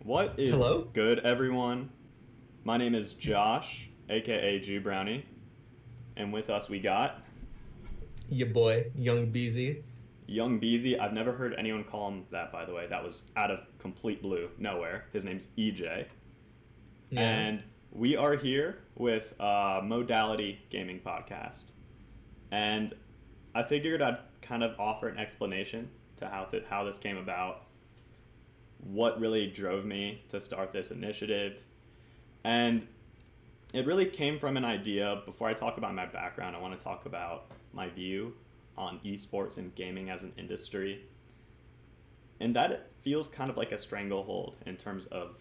What is Hello? good, everyone? My name is Josh, aka Jew Brownie, and with us we got Your boy, Young Beezy. Young Beezy. I've never heard anyone call him that, by the way. That was out of complete blue, nowhere. His name's EJ, Yeah. and we are here with Modality Gaming Podcast, and I figured I'd kind of offer an explanation to how this came about, what really drove me to start this initiative, and it really came from an idea. Before I talk about my background, I want to talk about my view on esports and gaming as an industry. And that it feels kind of like a stranglehold in terms of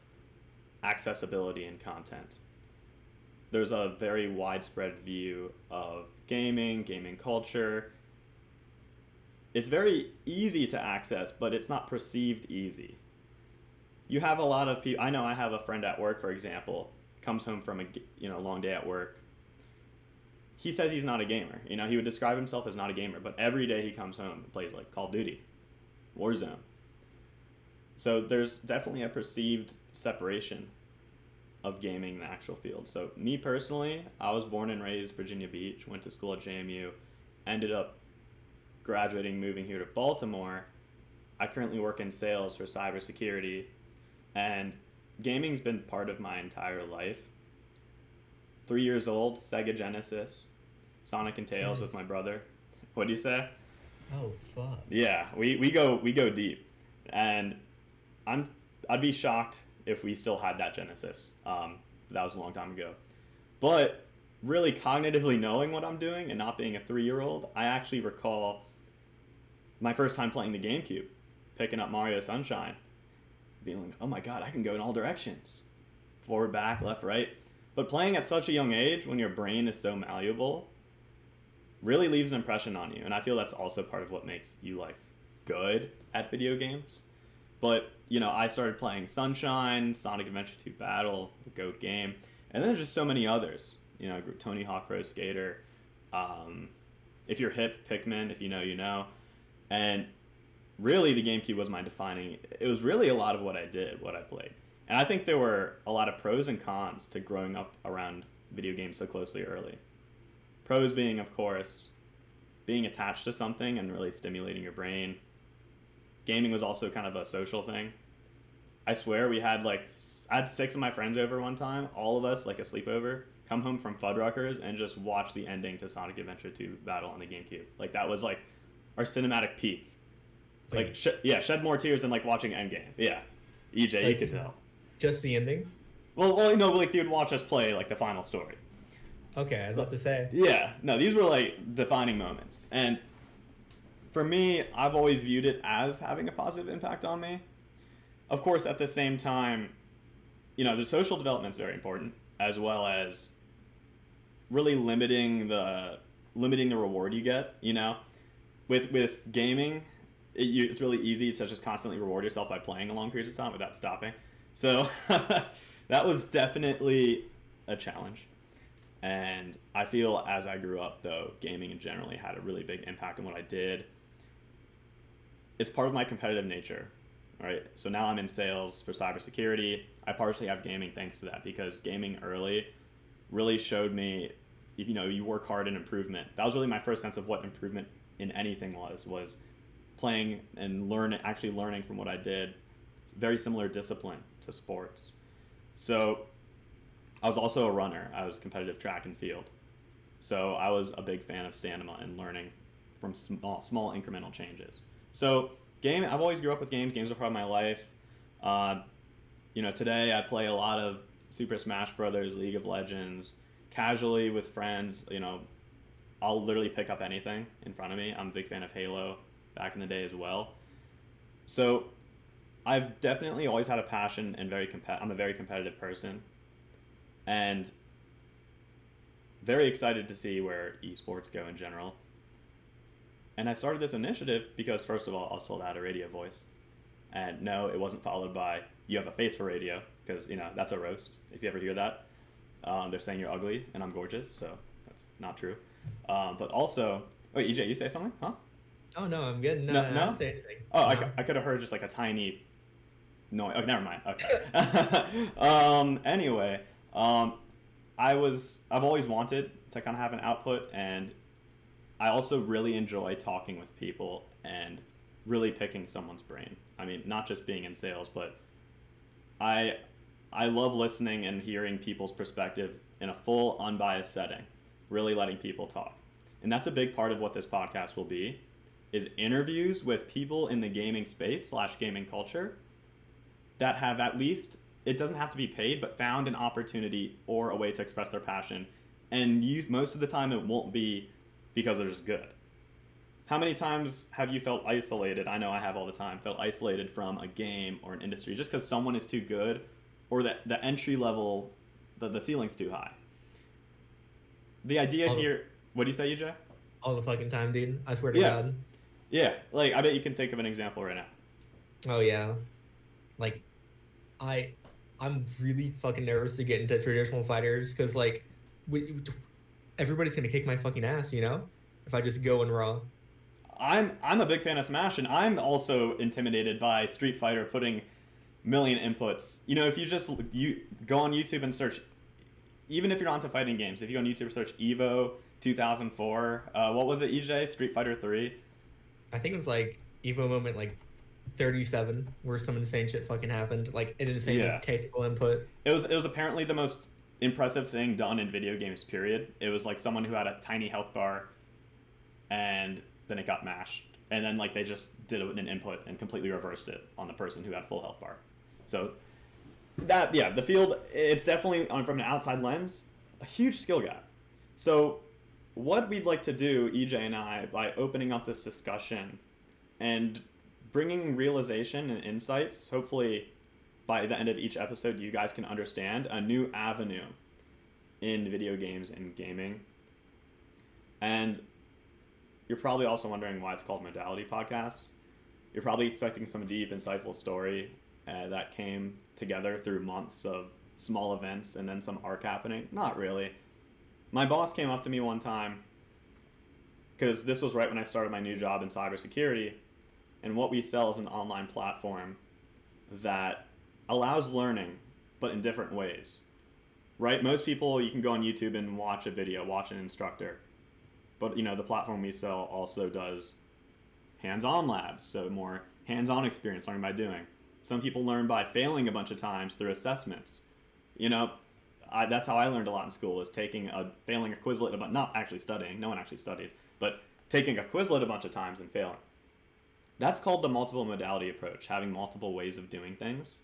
accessibility and content. There's a very widespread view of gaming culture. It's very easy to access, but it's not perceived easy. You have a lot of people. I know I have a friend at work, for example, comes home from a long day at work. He says he's not a gamer. He would describe himself as not a gamer, but every day he comes home and plays like Call of Duty, Warzone. So there's definitely a perceived separation of gaming and the actual field. So me personally, I was born and raised Virginia Beach, went to school at JMU, ended up graduating, moving here to Baltimore. I currently work in sales for cybersecurity, and gaming's been part of my entire life. 3 years old, Sega Genesis, Sonic and Tails Okay. with my brother. What do you say? Oh, fuck. Yeah, we go deep, and I'm I'd be shocked if we still had that Genesis. That was a long time ago. But really, cognitively knowing what I'm doing and not being a 3-year-old, I actually recall my first time playing the GameCube, picking up Mario Sunshine, being like, oh my god, I can go in all directions, forward, back, left, right. But playing at such a young age, when your brain is so malleable, really leaves an impression on you. And I feel that's also part of what makes you like good at video games. But I started playing Sunshine, Sonic Adventure 2 Battle, the GOAT game, and then there's just so many others. Tony Hawk Pro Skater. If you're hip, Pikmin. If you know, you know. And really, the GameCube was my defining. It was really a lot of what I did, what I played. And I think there were a lot of pros and cons to growing up around video games so closely early. Pros being, of course, being attached to something and really stimulating your brain. Gaming was also kind of a social thing. I swear I had 6 of my friends over one time, all of us like a sleepover, come home from Fuddruckers and just watch the ending to Sonic Adventure 2 Battle on the GameCube. Like that was like our cinematic peak. Like Wait, shed more tears than like watching Endgame. Yeah, EJ, you like, could tell. just the ending? Like they would watch us play like the final story. Okay, I'd love to say. Yeah, no, these were like defining moments, and for me, I've always viewed it as having a positive impact on me. Of course, at the same time, the social development is very important, as well as really limiting the reward you get. With gaming, it's really easy to just constantly reward yourself by playing a long periods of time without stopping. So that was definitely a challenge. And I feel as I grew up, though, gaming in generally had a really big impact on what I did. It's part of my competitive nature, right? So now I'm in sales for cybersecurity. I partially have gaming thanks to that, because gaming early really showed me, you work hard in improvement. That was really my first sense of what improvement in anything was playing and actually learning from what I did. It's a very similar discipline to sports. So I was also a runner. I was competitive track and field. So I was a big fan of stamina and learning from small incremental changes. So I've always grew up with games. Games are part of my life. Today I play a lot of Super Smash Brothers, League of Legends, casually with friends. I'll literally pick up anything in front of me. I'm a big fan of Halo back in the day as well. So I've definitely always had a passion and I'm a very competitive person, and very excited to see where esports go in general. And I started this initiative because, first of all, I was told I had a radio voice. And no, it wasn't followed by, you have a face for radio, because, that's a roast. If you ever hear that, they're saying you're ugly and I'm gorgeous, so that's not true. But also, wait, EJ, you say something? Huh? Oh, no, I'm good. No, No, no, I no? didn't say anything. Oh, No. I could have heard just like a tiny No, oh, never mind. Okay. Anyway, I've always wanted to kind of have an output, and I also really enjoy talking with people and really picking someone's brain. I mean, not just being in sales, but I I love listening and hearing people's perspective in a full unbiased setting, really letting people talk. And that's a big part of what this podcast will be is interviews with people in the gaming space / gaming culture that have at least, it doesn't have to be paid, but found an opportunity or a way to express their passion. And most of the time it won't be because they're just good. How many times have you felt isolated? I know I have all the time. Felt isolated from a game or an industry just because someone is too good, or that the entry level, the ceiling's too high. The idea here. What do you say, EJ? All the fucking time, dude. I swear to Yeah. God. Yeah, like I bet you can think of an example right now. Oh yeah. Like, I'm really fucking nervous to get into traditional fighters because like, everybody's gonna kick my fucking ass, you know, if I just go in raw. I'm a big fan of Smash, and I'm also intimidated by Street Fighter putting million inputs. You know, if you go on YouTube and search, even if you're not into fighting games, if you go on YouTube and search Evo 2004, what was it, EJ? Street Fighter 3? I think it was like Evo moment like 37, where some insane shit fucking happened, like an insane Yeah. technical input. It was apparently the most impressive thing done in video games, period. It was like someone who had a tiny health bar, and then it got mashed. And then like they just did an input and completely reversed it on the person who had full health bar. So that, yeah, the field, it's definitely, from an outside lens, a huge skill gap. So what we'd like to do, EJ and I, by opening up this discussion and bringing realization and insights, hopefully by the end of each episode you guys can understand a new avenue in video games and gaming. And you're probably also wondering why it's called Modality Podcast. You're probably expecting some deep, insightful story that came together through months of small events and then some arc happening. Not really. My boss came up to me one time, because this was right when I started my new job in cybersecurity, and what we sell is an online platform that allows learning, but in different ways. Right? Most people, you can go on YouTube and watch a video, watch an instructor. But, the platform we sell also does hands-on labs, so more hands-on experience, learning by doing. Some people learn by failing a bunch of times through assessments. That's how I learned a lot in school, is failing a Quizlet, but not actually studying. No one actually studied, but taking a Quizlet a bunch of times and failing. That's called the multiple modality approach, having multiple ways of doing things.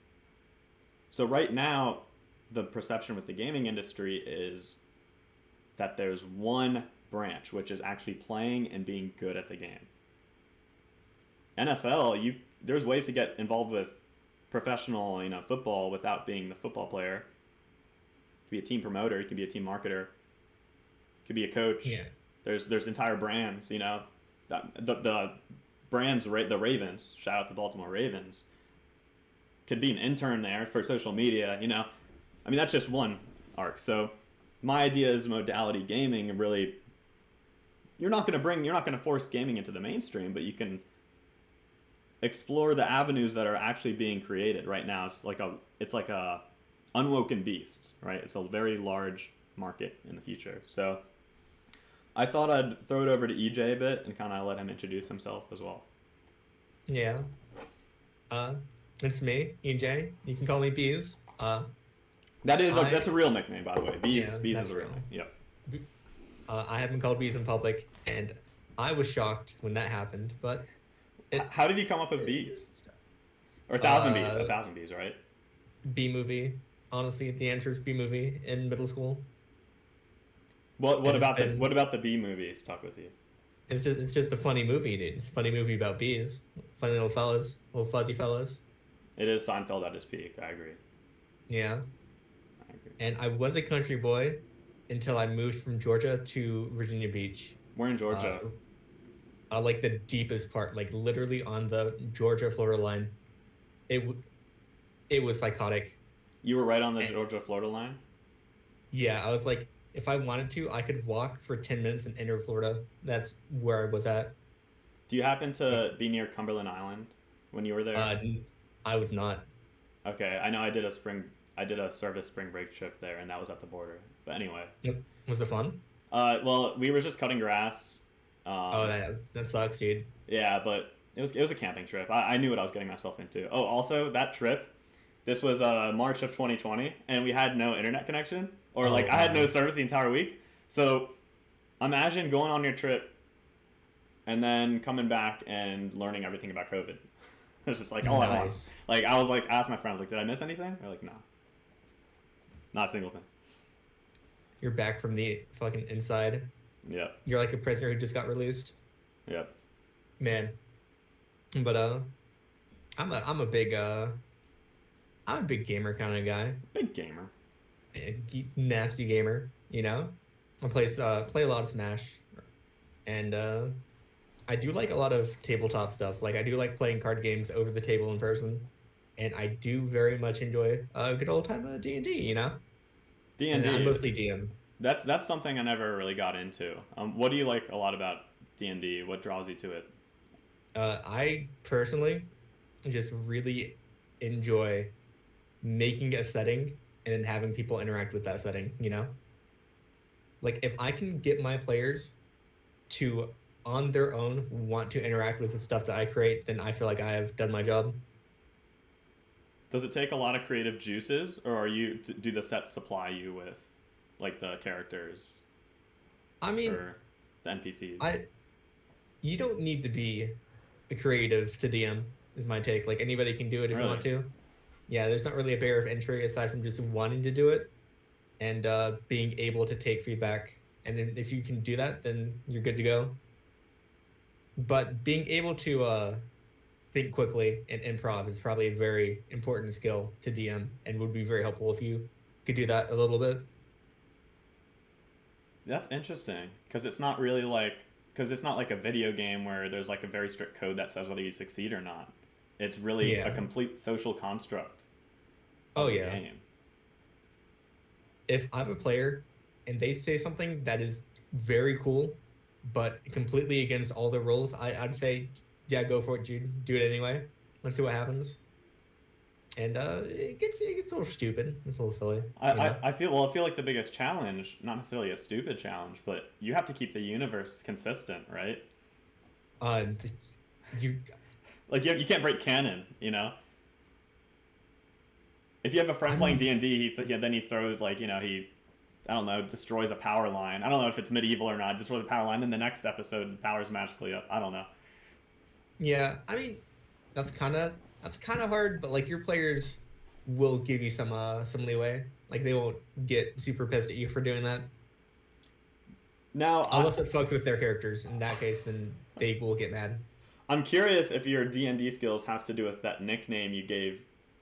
So right now, the perception with the gaming industry is that there's one branch, which is actually playing and being good at the game. NFL, there's ways to get involved with professional, football without being the football player. You can be a team promoter, you can be a team marketer, you could be a coach. Yeah. There's entire brands, the brands, the Ravens, shout out to Baltimore Ravens, could be an intern there for social media, I mean, that's just one arc. So my idea is modality gaming, really, you're not going to force gaming into the mainstream, but you can explore the avenues that are actually being created right now. It's like a unwoken beast, right? It's a very large market in the future. So I thought I'd throw it over to EJ a bit and kind of let him introduce himself as well. Yeah. It's me, EJ. You can call me Bees. That's a real nickname, by the way. Bees Yeah, is a real name. Yep. I have been called Bees in public, and I was shocked when that happened, but How did you come up with bees? Or 1,000 bees? 1,000 bees, right? B movie. Honestly, the answer is B movie in middle school. What about the bee movie stuck with you? It's just a funny movie, dude. It's a funny movie about bees. Funny little fellas, little fuzzy fellas. It is Seinfeld at his peak. I agree. Yeah. I agree. And I was a country boy until I moved from Georgia to Virginia Beach. We're in Georgia. Like the deepest part, like literally on the Georgia-Florida line. It was psychotic. You were right on the Georgia-Florida line? Yeah, I was like, if I wanted to, I could walk for 10 minutes and enter Florida. That's where I was at. Do you happen to be near Cumberland Island when you were there? I was not. Okay, I know I did a service spring break trip there, and that was at the border. But anyway, Yep. Was it fun? well, we were just cutting grass. Oh, Um, that sucks, dude. yeah, but it was a camping trip. I knew what I was getting myself into. Oh, also that trip, this was March of 2020, and we had no internet connection, or like Oh I had no man. service the entire week. So imagine going on your trip and then coming back and learning everything about COVID. It's just like all at once. Nice. Like I was like, I asked my friends, like, did I miss anything? They're like, no, not a single thing. You're back from the fucking inside. Yep, You're like a prisoner who just got released. yep. Man. But I'm a big I'm a big gamer kind of guy. Big gamer. Nasty gamer, you know? I play a lot of Smash, and I do like a lot of tabletop stuff. Like I do like playing card games over the table in person, and I do very much enjoy a good old time of D&D, you know? D and And I'm D. mostly DM. That's something I never really got into. What do you like a lot about D&D? What draws you to it? I personally just really enjoy making a setting and then having people interact with that setting, you know? Like if I can get my players to on their own want to interact with the stuff that I create, then I feel like I have done my job. Does it take a lot of creative juices, or do the sets supply you with like the characters I mean, or the NPCs? I you don't need to be a creative to DM is my take. Like anybody can do it if you Really? want to. Yeah, there's not really a barrier of entry aside from just wanting to do it and being able to take feedback. And then if you can do that, then you're good to go. But being able to think quickly and improv is probably a very important skill to DM and would be very helpful if you could do that a little bit. That's interesting because it's not really like because it's not like a video game where there's like a very strict code that says whether you succeed or not. It's really a Yeah. complete social construct Oh of the yeah. game. If I'm a player and they say something that is very cool, but completely against all the rules, I'd say, yeah, go for it, Jude. Do it anyway. Let's see what happens. And it gets a little stupid. It's a little silly, I, you know. I, I feel well. I feel like the biggest challenge, not necessarily a stupid challenge, but you have to keep the universe consistent, right? Uh, you, Like you can't break canon, you know. If you have a friend I playing mean, D&D, then he throws like he I don't know destroys a power line. I don't know if it's medieval or not. Destroys a power line. Then the next episode, the power's magically up. I don't know. yeah. I mean, that's kind of hard, but like your players will give you some leeway. Like they won't get super pissed at you for doing that, Now unless it fucks with their characters. In that case, then they will get mad. I'm curious if your D&D skills has to do with that nickname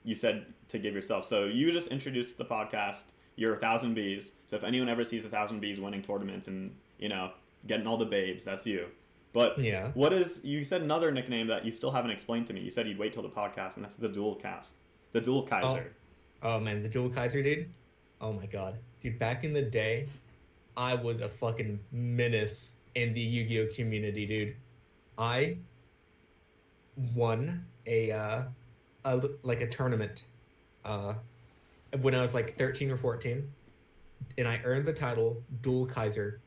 you said to give yourself. So you just introduced the podcast. You're 1,000 bees. So if anyone ever sees 1,000 bees winning tournaments and getting all the babes, that's you. But Yeah. you said another nickname that you still haven't explained to me. You said you'd wait till the podcast, and that's the Dual Cast, the Dual Oh, Kaiser. oh man, the Jewel Kaiser dude. Oh my god, dude. Back in the day, I was a fucking menace in the Yu-Gi-Oh community, dude. I won like a tournament, uh, when I was like 13 or 14, and I earned the title Dual Kaiser.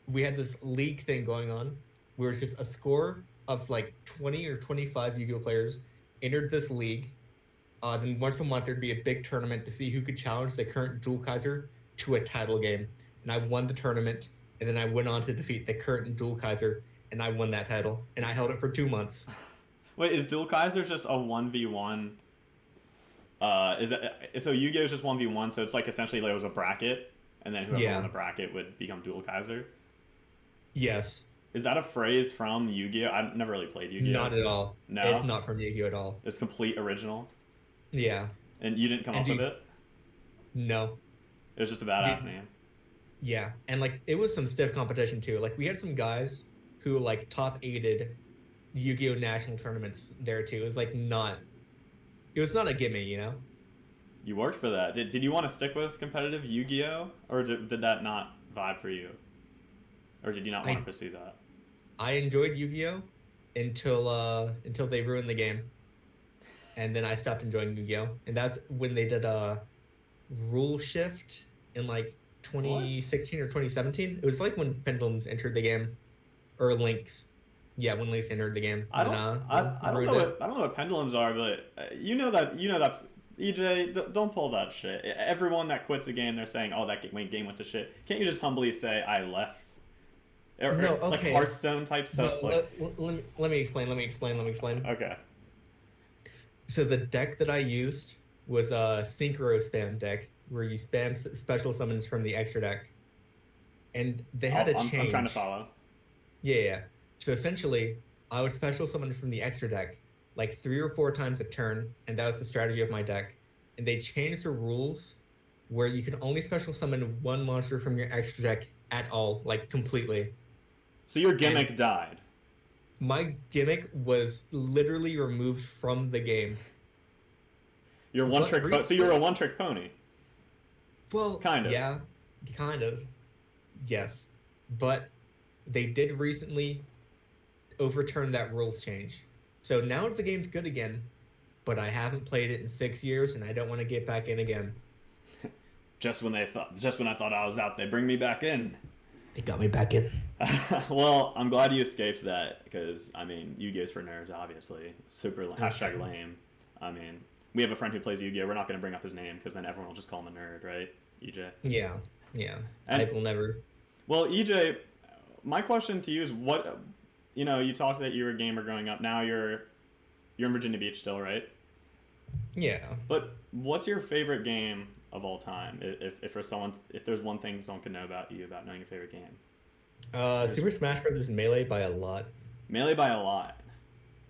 We had this league thing going on where it's just a score of like 20 or 25 Yu-Gi-Oh players entered this league. Then once a month there'd be a big tournament to see who could challenge the current Dual Kaiser to a title game. And I won the tournament, and then I went on to defeat the current Dual Kaiser, and I won that title. And I held it for 2 months. Wait, is Dual Kaiser just a 1v1? Is that so? Yu-Gi-Oh is just 1v1, so it's like essentially like it was a bracket, and then whoever Yeah. won the bracket would become Dual Kaiser. Yes. Is that a phrase from Yu-Gi-Oh? I've never really played Yu-Gi-Oh. Not at all. No, It's not from Yu-Gi-Oh at all. it's complete original, Yeah. and you didn't come And up with dude, it. no. It was just a badass Dude, name. yeah. And like it was some stiff competition too. Like we had some guys who like top aided the Yu-Gi-Oh national tournaments there too. It was not a gimme, you know? You worked for that. Did you want to stick with competitive Yu-Gi-Oh, or did that not vibe for you, or did you not want to I pursue that? I enjoyed Yu-Gi-Oh until they ruined the game. and then I stopped enjoying Yu-Gi-Oh. And that's when they did a rule shift in like What? 2016 or 2017. It was like when Pendulums entered the game, or Links. Yeah, when Links entered the game, I and don't I don't know ruined it. what pendulums are, but that's EJ. Don't pull that shit. Everyone that quits a game, they're saying, "Oh, that game went to shit." Can't you just humbly say, "I left"? No, Or like okay. Hearthstone type No, stuff. Like, let me explain. Let me explain. Let me explain. okay, So the deck that I used was a synchro spam deck where you spam special summons from the extra deck, and they had a I'm trying to change. follow. Yeah, yeah. So essentially, I would special summon from the extra deck like 3 or 4 times a turn, and that was the strategy of my deck. And they changed the rules where you can only special summon one monster from your extra deck at all, like completely. So your And gimmick died. my gimmick was literally removed from the game. You're one But trick. So you were recently, a one trick pony, well, kind of. yeah, kind of, yes. But they did recently overturn that rules change. So now the game's good again, but I haven't played it in 6 years, and I don't want to get back in again. Just when I thought I was out, they bring me back in. They got me back in. Well, I'm glad you escaped that because I mean, Yu-Gi-Oh's for nerds, obviously. Super That's hashtag true. lame. I mean, we have a friend who plays Yu-Gi-Oh. We're not going to bring up his name because then everyone will just call him a nerd, right? EJ. Yeah, yeah. I And will never. well, EJ, my question to you is what you talked that you were a gamer growing up. Now you're in Virginia Beach still, right? Yeah. But what's your favorite game of all time? If there's one thing someone could know about you about knowing your favorite game, there's Super Smash Brothers Melee by a lot. Melee by a lot.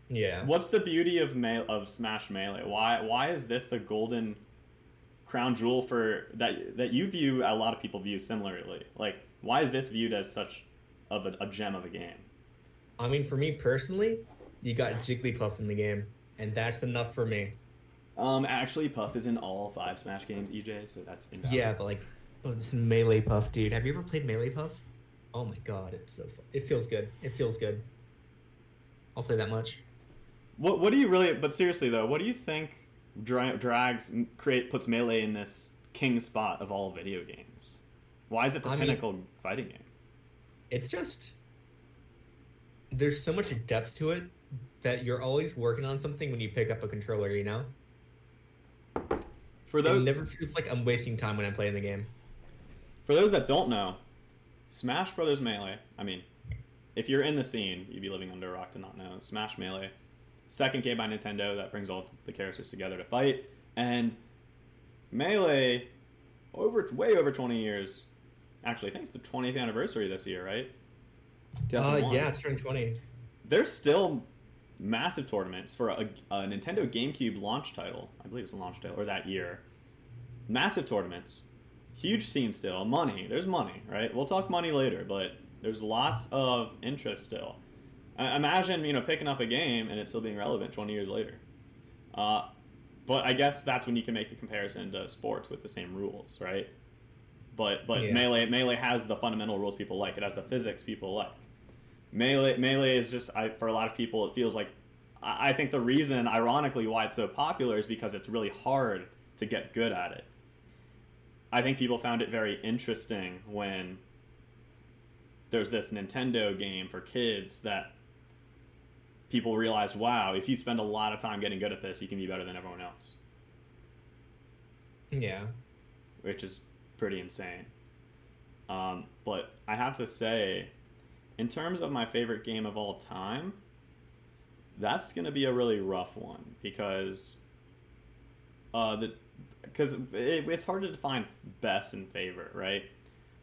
Yeah. What's the beauty of Smash Melee? Why is this the golden crown jewel for that you view a lot of people view similarly? Like why is this viewed as such of a gem of a game? I mean, for me personally, you got Jigglypuff in the game, and that's enough for me. Actually, Puff is in all 5 Smash games, EJ, so that's invalid. Yeah, but like, oh, this Melee Puff, dude. Have you ever played Melee Puff? Oh my god, it's so fun. It feels good. It feels good. I'll say that much. What do you really? But seriously though, what do you think puts Melee in this king spot of all video games? Why is it the I mean, pinnacle fighting game? it's just there's so much depth to it that you're always working on something when you pick up a controller, you know? For It those never feels like I'm wasting time when I'm playing the game. for those that don't know, Smash Brothers Melee. I mean, if you're in the scene, you'd be living under a rock to not know. Smash Melee, second game by Nintendo that brings all the characters together to fight, and Melee, way over 20 years. Actually, I think it's the 20th anniversary this year, right? 2001. Yeah, it's turning 20. There's still massive tournaments for a Nintendo GameCube launch title. I believe it's a launch title, or that year. Massive tournaments. Huge scene still. Money. There's money, right? We'll talk money later, but there's lots of interest still. Imagine, picking up a game and it still being relevant 20 years later. Uh, but I guess that's when you can make the comparison to sports with the same rules, right? But Yeah. Melee has the fundamental rules people like. It has the physics people like. Melee is just for a lot of people it feels like I think the reason ironically why it's so popular is because it's really hard to get good at it. I think people found it very interesting when there's this Nintendo game for kids that people realized, wow, if you spend a lot of time getting good at this, you can be better than everyone else, Yeah. which is pretty insane. But I have to say, in terms of my favorite game of all time, that's going to be a really rough one because it's hard to define best and favorite, right?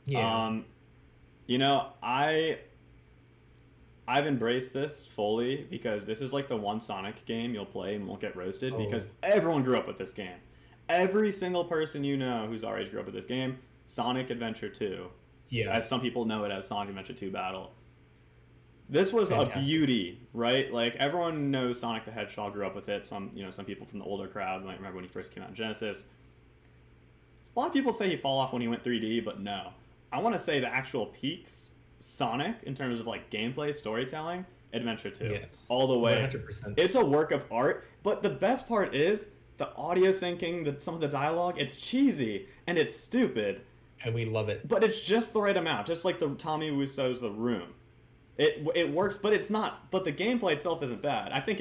Yeah. Um, you know, I've embraced this fully because this is like the one Sonic game you'll play and won't get roasted Oh, because everyone grew up with this game. Every single person you know who's our age grew up with this game. Sonic Adventure 2, as yes. some people know it as Sonic Adventure 2 Battle. This was a Fantastic. beauty, right? Like everyone knows Sonic the Hedgehog grew up with it. Some people from the older crowd might remember when he first came out in Genesis. A lot of people say he fall off when he went 3D, but no. I want to say the actual peaks Sonic in terms of like gameplay, storytelling, Adventure 2. Yes. All the way. 100%. It's a work of art, but the best part is the audio syncing, some of the dialogue, it's cheesy and it's stupid. And we love it. But it's just the right amount, just like the Tommy Wiseau's The Room. It works, but it's not. But the gameplay itself isn't bad. I think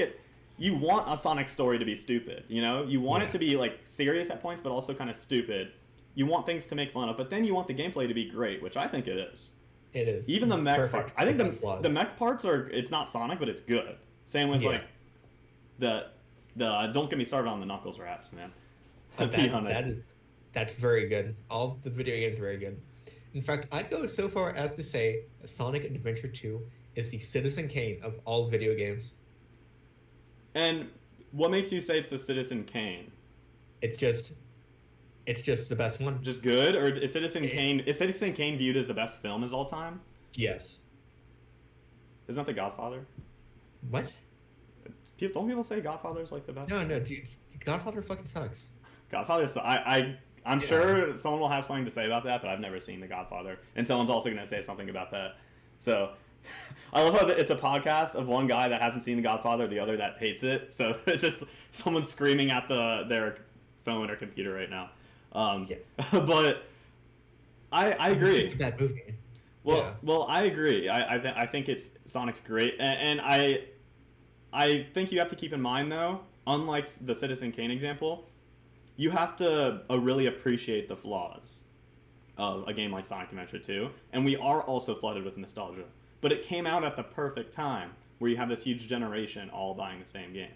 you want a Sonic story to be stupid, you know? You want it to be like serious at points, but also kind of stupid. You want things to make fun of, but then you want the gameplay to be great, which I think it is. It is. Even the mech part. I think the mech parts it's not Sonic, but it's good. Same with like the don't get me started on the Knuckles raps, man. That's very good. All the video games are very good. In fact, I'd go so far as to say Sonic Adventure 2 is the Citizen Kane of all video games. And what makes you say it's the Citizen Kane? It's just the best one. Just good? Or is Citizen Kane viewed as the best film of all time? Yes. Isn't that The Godfather? What? Don't people say Godfather's like the best? No, dude. Godfather fucking sucks. Godfather's... I'm sure someone will have something to say about that, but I've never seen The Godfather. And someone's also going to say something about that. So, I love how it's a podcast of one guy that hasn't seen The Godfather, the other that hates it. So, it's just someone screaming at their phone or computer right now. But I agree. It's just a bad movie. Well, I agree. I think Sonic's great, and I think you have to keep in mind though, unlike the Citizen Kane example, you have to really appreciate the flaws of a game like Sonic Adventure 2, and we are also flooded with nostalgia. But it came out at the perfect time, where you have this huge generation all buying the same game.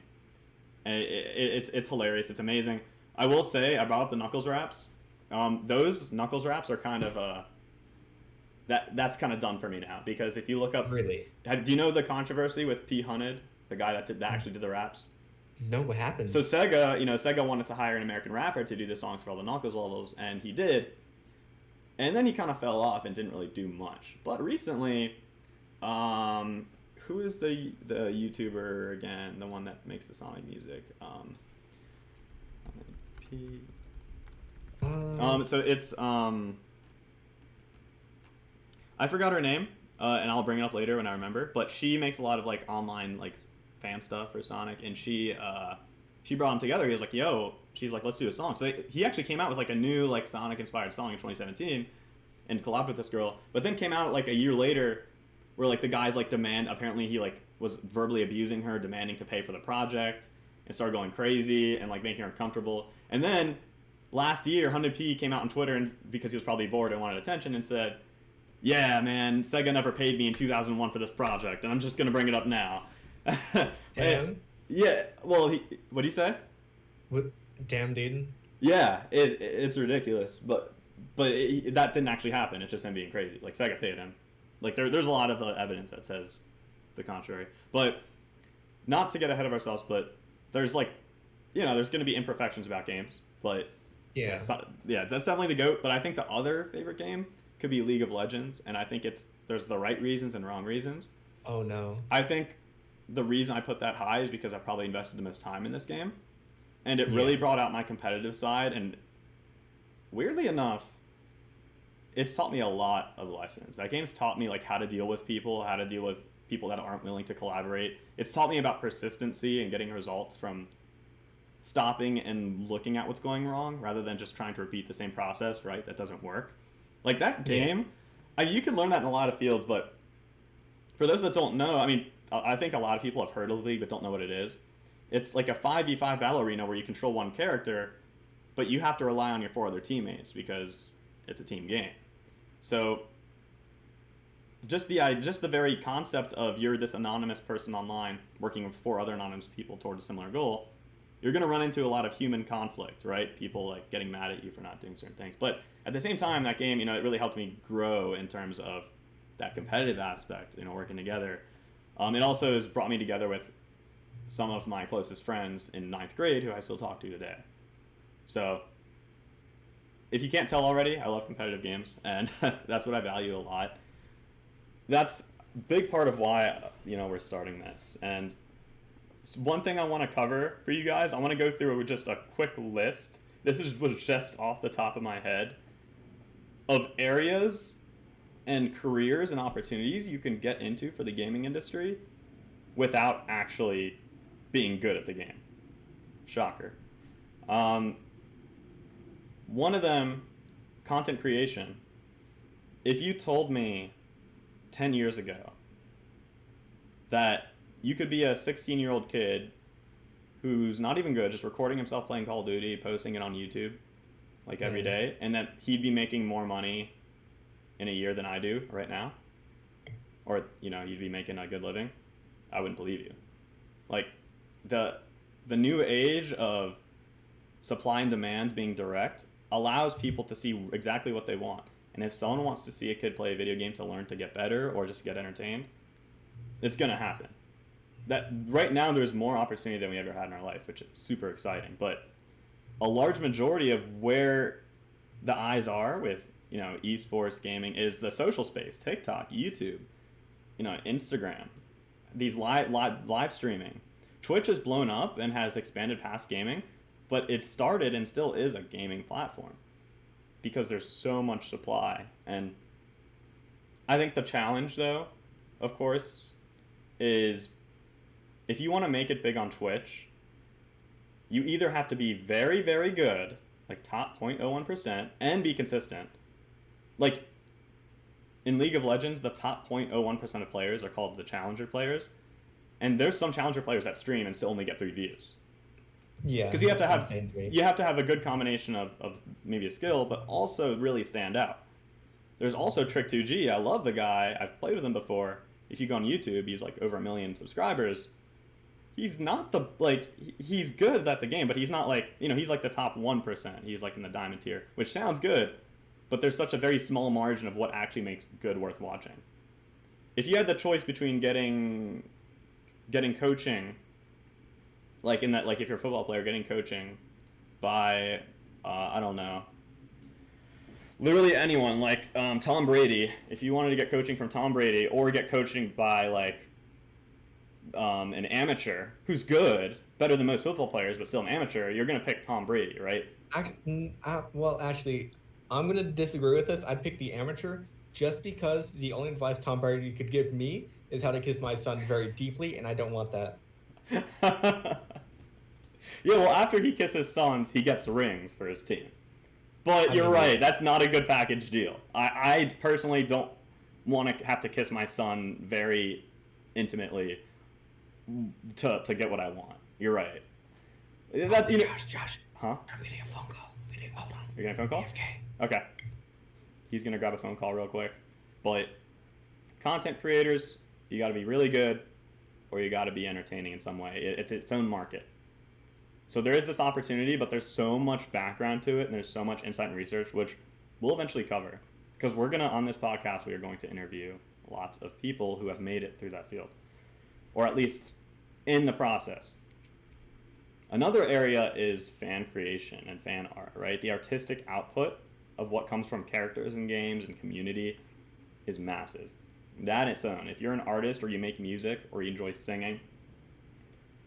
And it's hilarious. It's amazing. I will say, I brought up the Knuckles raps. Those Knuckles raps are kind of that's kind of done for me now, because if you look up, really, do you know the controversy with P. Hunted, the guy that actually did the raps? No, what happened? So Sega wanted to hire an American rapper to do the songs for all the Knuckles levels, and he did. And then he kind of fell off and didn't really do much. But recently, who is the YouTuber again? The one that makes the Sonic music? So it's I forgot her name, and I'll bring it up later when I remember. But she makes a lot of like online like fan stuff for Sonic, and she brought him together. He was like, "Yo," she's like, "Let's do a song." So he actually came out with like a new like Sonic inspired song in 2017, and collabed with this girl. But then came out like a year later, where like the guys like apparently he like was verbally abusing her, demanding to pay for the project, and started going crazy and like making her uncomfortable. And then last year, 100p came out on Twitter, and because he was probably bored and wanted attention, and said, "Yeah, man, Sega never paid me in 2001 for this project, and I'm just gonna bring it up now." Damn. Yeah. Well, what do you say? What? Damn, dude. Yeah, it's ridiculous, but that didn't actually happen. It's just him being crazy. Like Sega paid him. Like there's a lot of evidence that says the contrary. But not to get ahead of ourselves, but there's like, there's going to be imperfections about games. But yeah, that's definitely the GOAT. But I think the other favorite game could be League of Legends, and I think there's the right reasons and wrong reasons. Oh no. I think the reason I put that high is because I probably invested the most time in this game, and it really brought out my competitive side. And weirdly enough, it's taught me a lot of lessons. That game's taught me like how to deal with people, how to deal with people that aren't willing to collaborate. It's taught me about persistency and getting results from stopping and looking at what's going wrong rather than just trying to repeat the same process, right? That doesn't work. Like that game, you can learn that in a lot of fields, but for those that don't know, I mean, I think a lot of people have heard of the League but don't know what it is. It's like a 5v5 battle arena where you control one character, but you have to rely on your 4 other teammates because it's a team game. So just the very concept of you're this anonymous person online working with 4 other anonymous people towards a similar goal, you're going to run into a lot of human conflict, right? People like getting mad at you for not doing certain things. But at the same time, that game, it really helped me grow in terms of that competitive aspect, working together. It also has brought me together with some of my closest friends in 9th grade who I still talk to today. So if you can't tell already, I love competitive games, and that's what I value a lot. That's a big part of why, we're starting this. And one thing I want to cover for you guys, I want to go through just a quick list. This was just off the top of my head of areas and careers and opportunities you can get into for the gaming industry without actually being good at the game. Shocker. One of them, content creation. If you told me 10 years ago that you could be a 16-year-old kid who's not even good, just recording himself playing Call of Duty, posting it on YouTube like every day, and that he'd be making more money in a year than I do right now, or you'd be making a good living, I wouldn't believe you. Like the new age of supply and demand being direct allows people to see exactly what they want. And if someone wants to see a kid play a video game to learn to get better or just get entertained, it's gonna happen. That right now there's more opportunity than we ever had in our life, which is super exciting. But a large majority of where the eyes are with esports gaming is the social space, TikTok, YouTube, Instagram, these live streaming. Twitch has blown up and has expanded past gaming, but it started and still is a gaming platform because there's so much supply. And I think the challenge, though, of course, is if you want to make it big on Twitch, you either have to be very, very good, like top 0.01%, and be consistent. Like, in League of Legends, the top 0.01% of players are called the challenger players. And there's some challenger players that stream and still only get 3 views. Yeah. Because you have to have a good combination of maybe a skill, but also really stand out. There's also Trick2G. I love the guy. I've played with him before. If you go on YouTube, he's like over 1 million subscribers. He's not he's good at the game, but he's not he's like the top 1%. He's like in the diamond tier, which sounds good, but there's such a very small margin of what actually makes good worth watching. If you had the choice between getting coaching, if you're a football player, getting coaching by, I don't know, literally anyone, Tom Brady, if you wanted to get coaching from Tom Brady or get coaching by, an amateur who's good, better than most football players, but still an amateur, you're going to pick Tom Brady, right? Actually, I'm going to disagree with this. I'd pick the amateur just because the only advice Tom Brady could give me is how to kiss my son very deeply, and I don't want that. Yeah, well, after he kisses sons, he gets rings for his team. But you're right, that's not a good package deal. I personally don't want to have to kiss my son very intimately to get what I want. You're right. Josh. Huh? I'm getting a phone call. Hold on. You're getting a phone call? AFK. Okay. He's going to grab a phone call real quick. But content creators, you got to be really good or you got to be entertaining in some way. It's its own market. So there is this opportunity, but there's so much background to it and there's so much insight and research, which we'll eventually cover. Because on this podcast, we are going to interview lots of people who have made it through that field. Or at least in the process. Another area is fan creation and fan art, right? The artistic output of what comes from characters in games and community is massive. That its own. If you're an artist or you make music or you enjoy singing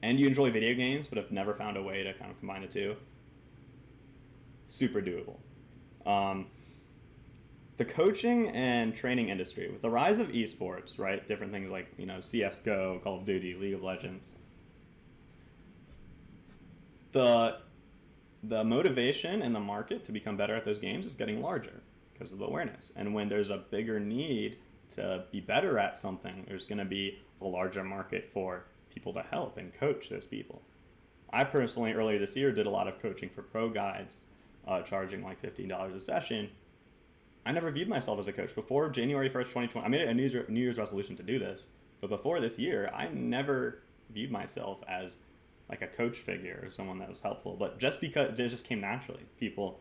and you enjoy video games but have never found a way to kind of combine the two, super doable. The coaching and training industry, with the rise of esports, right? Different things like, CSGO, Call of Duty, League of Legends. The motivation and the market to become better at those games is getting larger because of the awareness. And when there's a bigger need to be better at something, there's going to be a larger market for people to help and coach those people. I personally, earlier this year, did a lot of coaching for pro guides, charging like $15 a session. I never viewed myself as a coach. Before January 1st, 2020, I made it a New Year's resolution to do this. But before this year, I never viewed myself as like a coach figure or someone that was helpful. But just because it just came naturally. People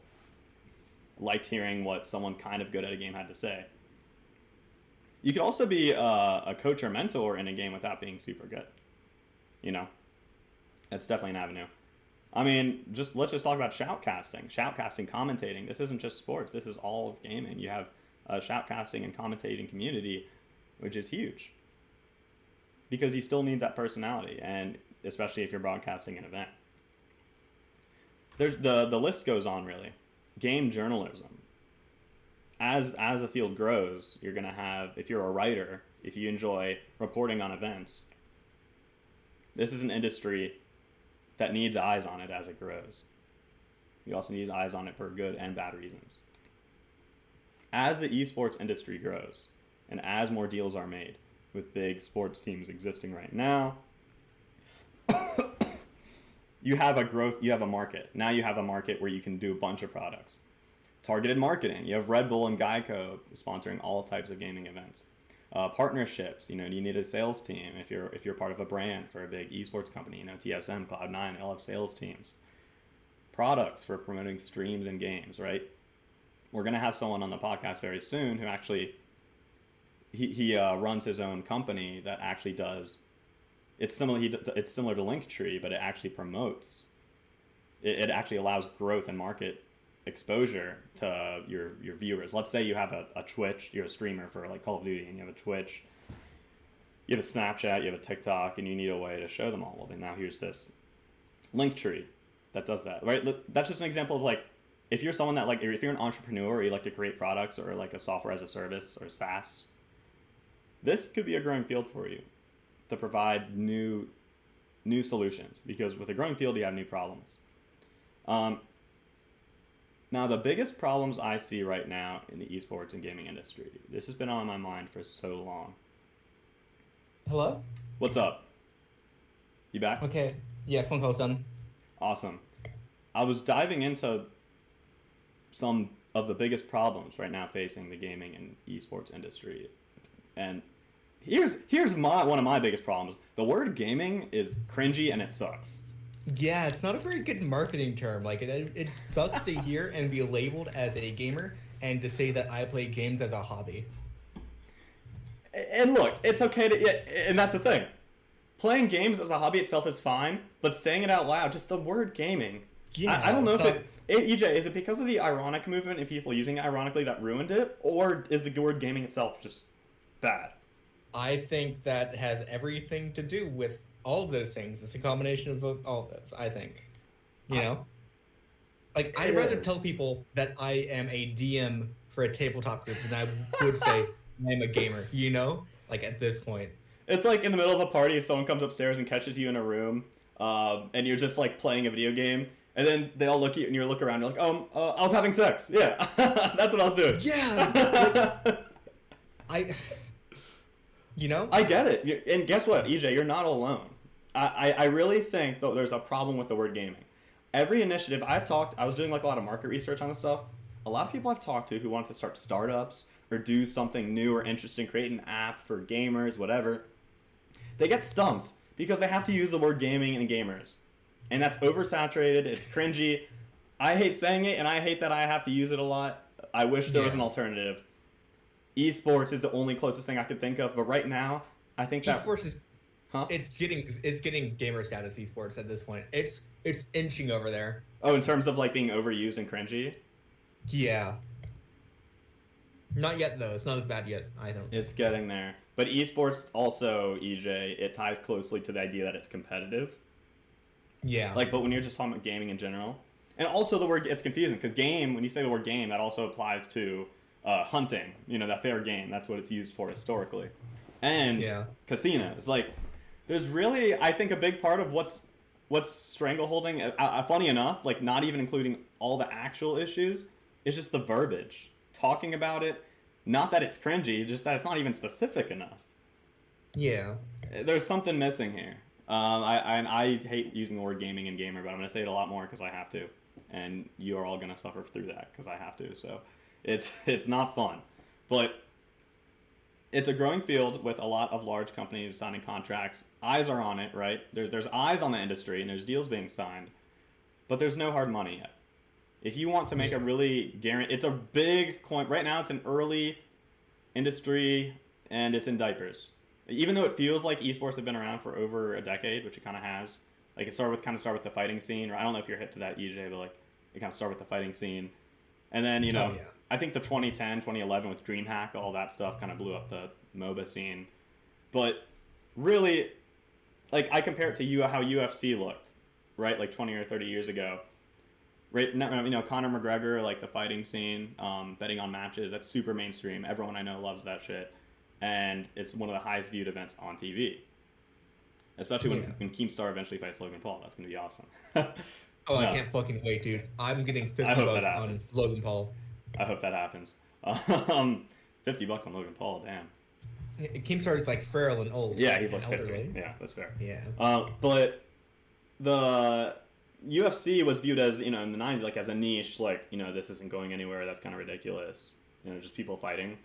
liked hearing what someone kind of good at a game had to say. You could also be a coach or mentor in a game without being super good. That's definitely an avenue. I mean, let's just talk about shoutcasting, commentating. This isn't just sports. This is all of gaming. You have a shoutcasting and commentating community, which is huge because you still need that personality, and especially if you're broadcasting an event. There's the list goes on, really. Game journalism. As the field grows, you're going to have, if you're a writer, if you enjoy reporting on events, This is an industry that needs eyes on it as it grows. You also need eyes on it for good and bad reasons. As the esports industry grows, and as more deals are made with big sports teams existing right now, you have a market. Now you have a market where you can do a bunch of products. Targeted marketing. You have Red Bull and Geico sponsoring all types of gaming events. Partnerships. You need a sales team if you're part of a brand for a big esports company. TSM, Cloud9, they all have sales teams. Products for promoting streams and games, right? We're gonna have someone on the podcast very soon who actually he runs his own company that actually does. It's similar to Linktree, but it actually promotes. It actually allows growth and market exposure to your viewers. Let's say you have a Twitch, you're a streamer for like Call of Duty, and you have a Twitch, you have a Snapchat, you have a TikTok, and you need a way to show them all. Well, then now here's this Linktree that does that, right? That's just an example of like, if you're someone that if you're an entrepreneur or you like to create products or like a software as a service or SaaS, this could be a growing field for you to provide new solutions, because with a growing field you have new problems. Now, the biggest problems I see right now in the esports and gaming industry, this has been on my mind for so long. Hello? What's up? You back? Okay. Yeah, phone call's done. Awesome. I was diving into some of the biggest problems right now facing the gaming and esports industry. And here's one of my biggest problems. The word gaming is cringy and it sucks. Yeah, it's not a very good marketing term. Like, it sucks to hear and be labeled as a gamer and to say that I play games as a hobby. And look, it's okay to, and that's the thing. Playing games as a hobby itself is fine, but saying it out loud, just the word gaming. Yeah, I don't know if EJ, is it because of the ironic movement and people using it ironically that ruined it? Or is the word gaming itself just bad? I think that has everything to do with all of those things. It's a combination of all of those, I think. You know? Like, I'd rather tell people that I am a DM for a tabletop group than I would say I'm a gamer, you know? Like, at this point. It's like in the middle of a party if someone comes upstairs and catches you in a room, and you're just, like, playing a video game, and then they all look at you and you look around and you're like, I was having sex. Yeah, that's what I was doing. Yeah! You know? I get it. And guess what, EJ? You're not alone. I really think, though, there's a problem with the word gaming. Every initiative I was doing like a lot of market research on this stuff. A lot of people I've talked to who want to start startups or do something new or interesting, create an app for gamers, whatever, they get stumped because they have to use the word gaming and gamers. And that's oversaturated, it's cringy. I hate saying it, and I hate that I have to use it a lot. I wish there was an alternative. Esports is the only closest thing I could think of, but right now, I think that esports is it's getting gamer status esports at this point. It's inching over there. Oh, in terms of like being overused and cringy? Yeah. Not yet though. It's not as bad yet, I don't think. It's getting there. But esports also, EJ, it ties closely to the idea that it's competitive. Yeah. Like, but when you're just talking about gaming in general, and also the word, it's confusing because game, when you say the word game, that also applies to hunting, that fair game. That's what it's used for historically. And casinos. Like, there's really, I think, a big part of what's strangleholding, funny enough, like not even including all the actual issues, is just the verbiage. Talking about it, not that it's cringy, just that it's not even specific enough. Yeah. There's something missing here. I hate using the word gaming and gamer, but I'm going to say it a lot more because I have to. And you are all going to suffer through that because I have to. So it's not fun. But it's a growing field with a lot of large companies signing contracts. Eyes are on it, right? There's eyes on the industry and there's deals being signed. But there's no hard money yet. If you want to make a really it's a big coin. Right now it's an early industry and it's in diapers. Even though it feels like esports have been around for over a decade, which it kind of has. Like it started with the fighting scene. Or I don't know if you're hip to that, EJ, but like it kind of started with the fighting scene. And then, I think the 2010, 2011 with DreamHack, all that stuff kind of blew up the MOBA scene. But really, like I compare it to how UFC looked, right? Like 20 or 30 years ago. Right, Conor McGregor, like the fighting scene, betting on matches, that's super mainstream. Everyone I know loves that shit. And it's one of the highest viewed events on TV. especially Yeah. when Keemstar eventually fights Logan Paul. That's gonna be awesome. Oh, I No, can't fucking wait, dude. I'm getting I 50 hope that bucks on happens. Logan Paul. I hope that happens. Um, $50 on Logan Paul, damn. Keemstar is like frail and old Yeah, he's and like 50. elderly. Yeah, that's fair. Yeah. But the UFC was viewed as, in the 90s, like as a niche, like, this isn't going anywhere, that's kind of ridiculous. Just people fighting.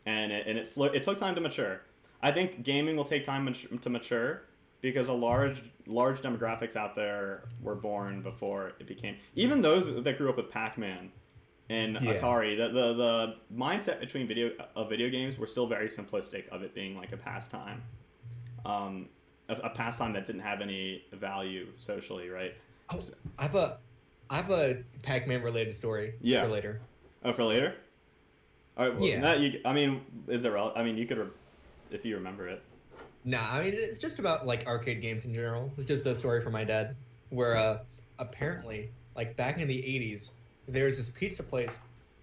And it took time to mature. I think gaming will take time to mature because a large demographics out there were born before it became, even those that grew up with Pac-Man and Yeah. Atari, the mindset between video games were still very simplistic of it being like a pastime. A pastime that didn't have any value socially, right? Oh, I have a Pac-Man related story Yeah. for later. Oh, for later? All right, well, Yeah. I mean, is it I mean, you could, if you remember it. Nah, I mean it's just about like arcade games in general. It's just a story from my dad where apparently like back in the 80s there was this pizza place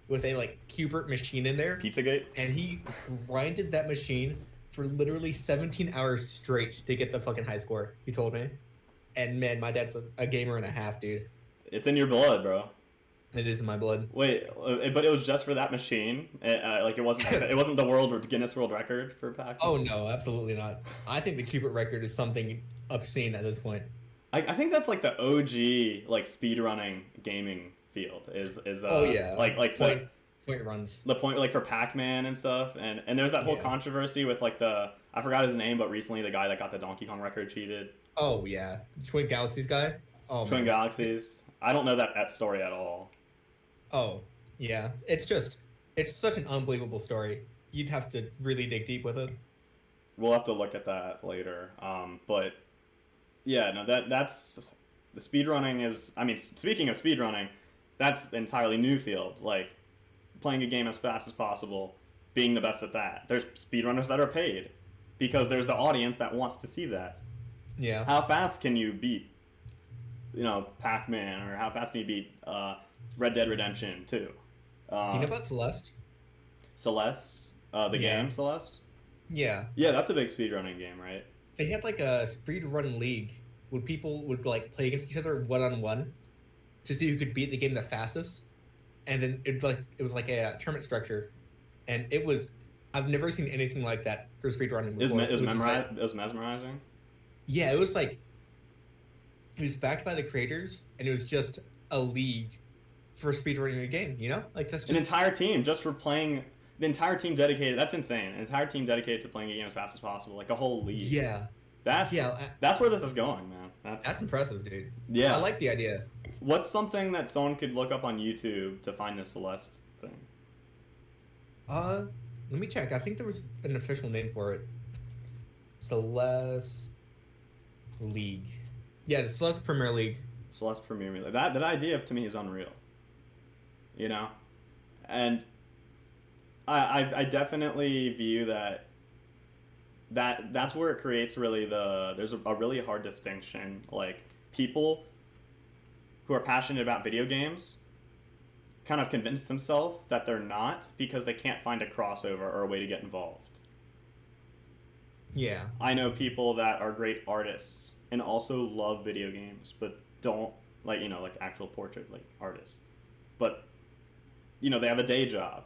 with a like Cubert machine in there, Pizzagate? and he grinded that machine for literally 17 hours straight to get the fucking high score. He told me, and man, my dad's a gamer and a half, dude. It's in your blood, bro. It is in my blood. Wait, but it was just for that machine? Like it wasn't it wasn't the Guinness World Record for Pac-Man? Oh no, absolutely not. I think the Cubert record is something obscene at this point. I think that's like the OG like speedrunning gaming field is Oh yeah, like point runs. the point like for Pac-Man and stuff, and there's that whole Yeah. controversy with like I forgot his name, but recently the guy that got the Donkey Kong record cheated. Oh yeah, Twin Galaxies guy. Oh Twin man. Galaxies. I don't know that story at all. Oh yeah, it's such an unbelievable story. You'd have to really dig deep with it. We'll have to look at that later. But yeah, no, that's the speedrunning is. I mean, speaking of speedrunning, that's an entirely new field. Like playing a game as fast as possible, being the best at that. There's speedrunners that are paid because there's the audience that wants to see that. Yeah. How fast can you beat, Pac-Man, or how fast can you beat Red Dead Redemption 2? Do you know about Celeste? Celeste? The Yeah. game Celeste? Yeah. Yeah, that's a big speedrunning game, right? They had like a speed run league where people would like play against each other one on one to see who could beat the game the fastest, and then it was like a tournament structure, and I've never seen anything like that for speed running before. It was insane. mesmerizing. Yeah, it was backed by the creators, and it was just a league for speedrunning a game. Like that's An just entire team just for playing. The entire team dedicated. That's insane. An entire team dedicated to playing a game as fast as possible, like a whole league. yeah, That's that's where this is going, man. that's impressive, dude. Yeah. I like the idea. What's something that someone could look up on YouTube to find the Celeste thing? Let me check. I think there was an official name for it. Celeste League. Yeah, the Celeste Premier League. Celeste Premier League. That idea to me is unreal. And I definitely view that's where it creates really there's a really hard distinction. Like people who are passionate about video games kind of convince themselves that they're not because they can't find a crossover or a way to get involved. Yeah. I know people that are great artists and also love video games, but don't like actual portrait like artists. But they have a day job.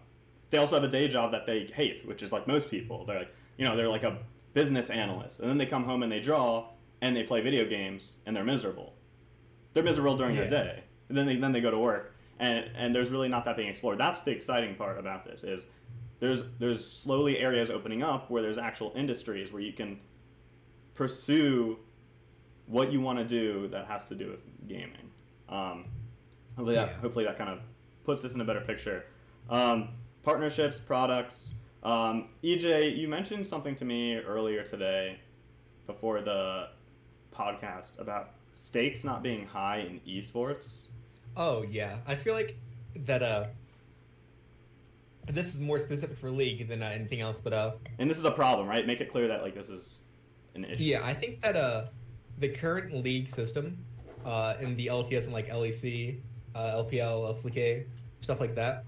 They also have a day job that they hate, which is like most people. They're like they're like a business analyst, and then they come home and they draw and they play video games and they're miserable. They're miserable during their day, and then they go to work, and there's really not that being explored. That's the exciting part about this is there's slowly areas opening up where there's actual industries where you can pursue what you want to do that has to do with gaming. Hopefully that kind of puts this in a better picture. Partnerships, products. EJ, you mentioned something to me earlier today before the podcast about stakes not being high in esports. Oh yeah, I feel like that. This is more specific for League than anything else, but And this is a problem, right? Make it clear that like this is an issue. yeah, I think that the current League system, in the LCS and like LEC, LPL, LCK, stuff like that,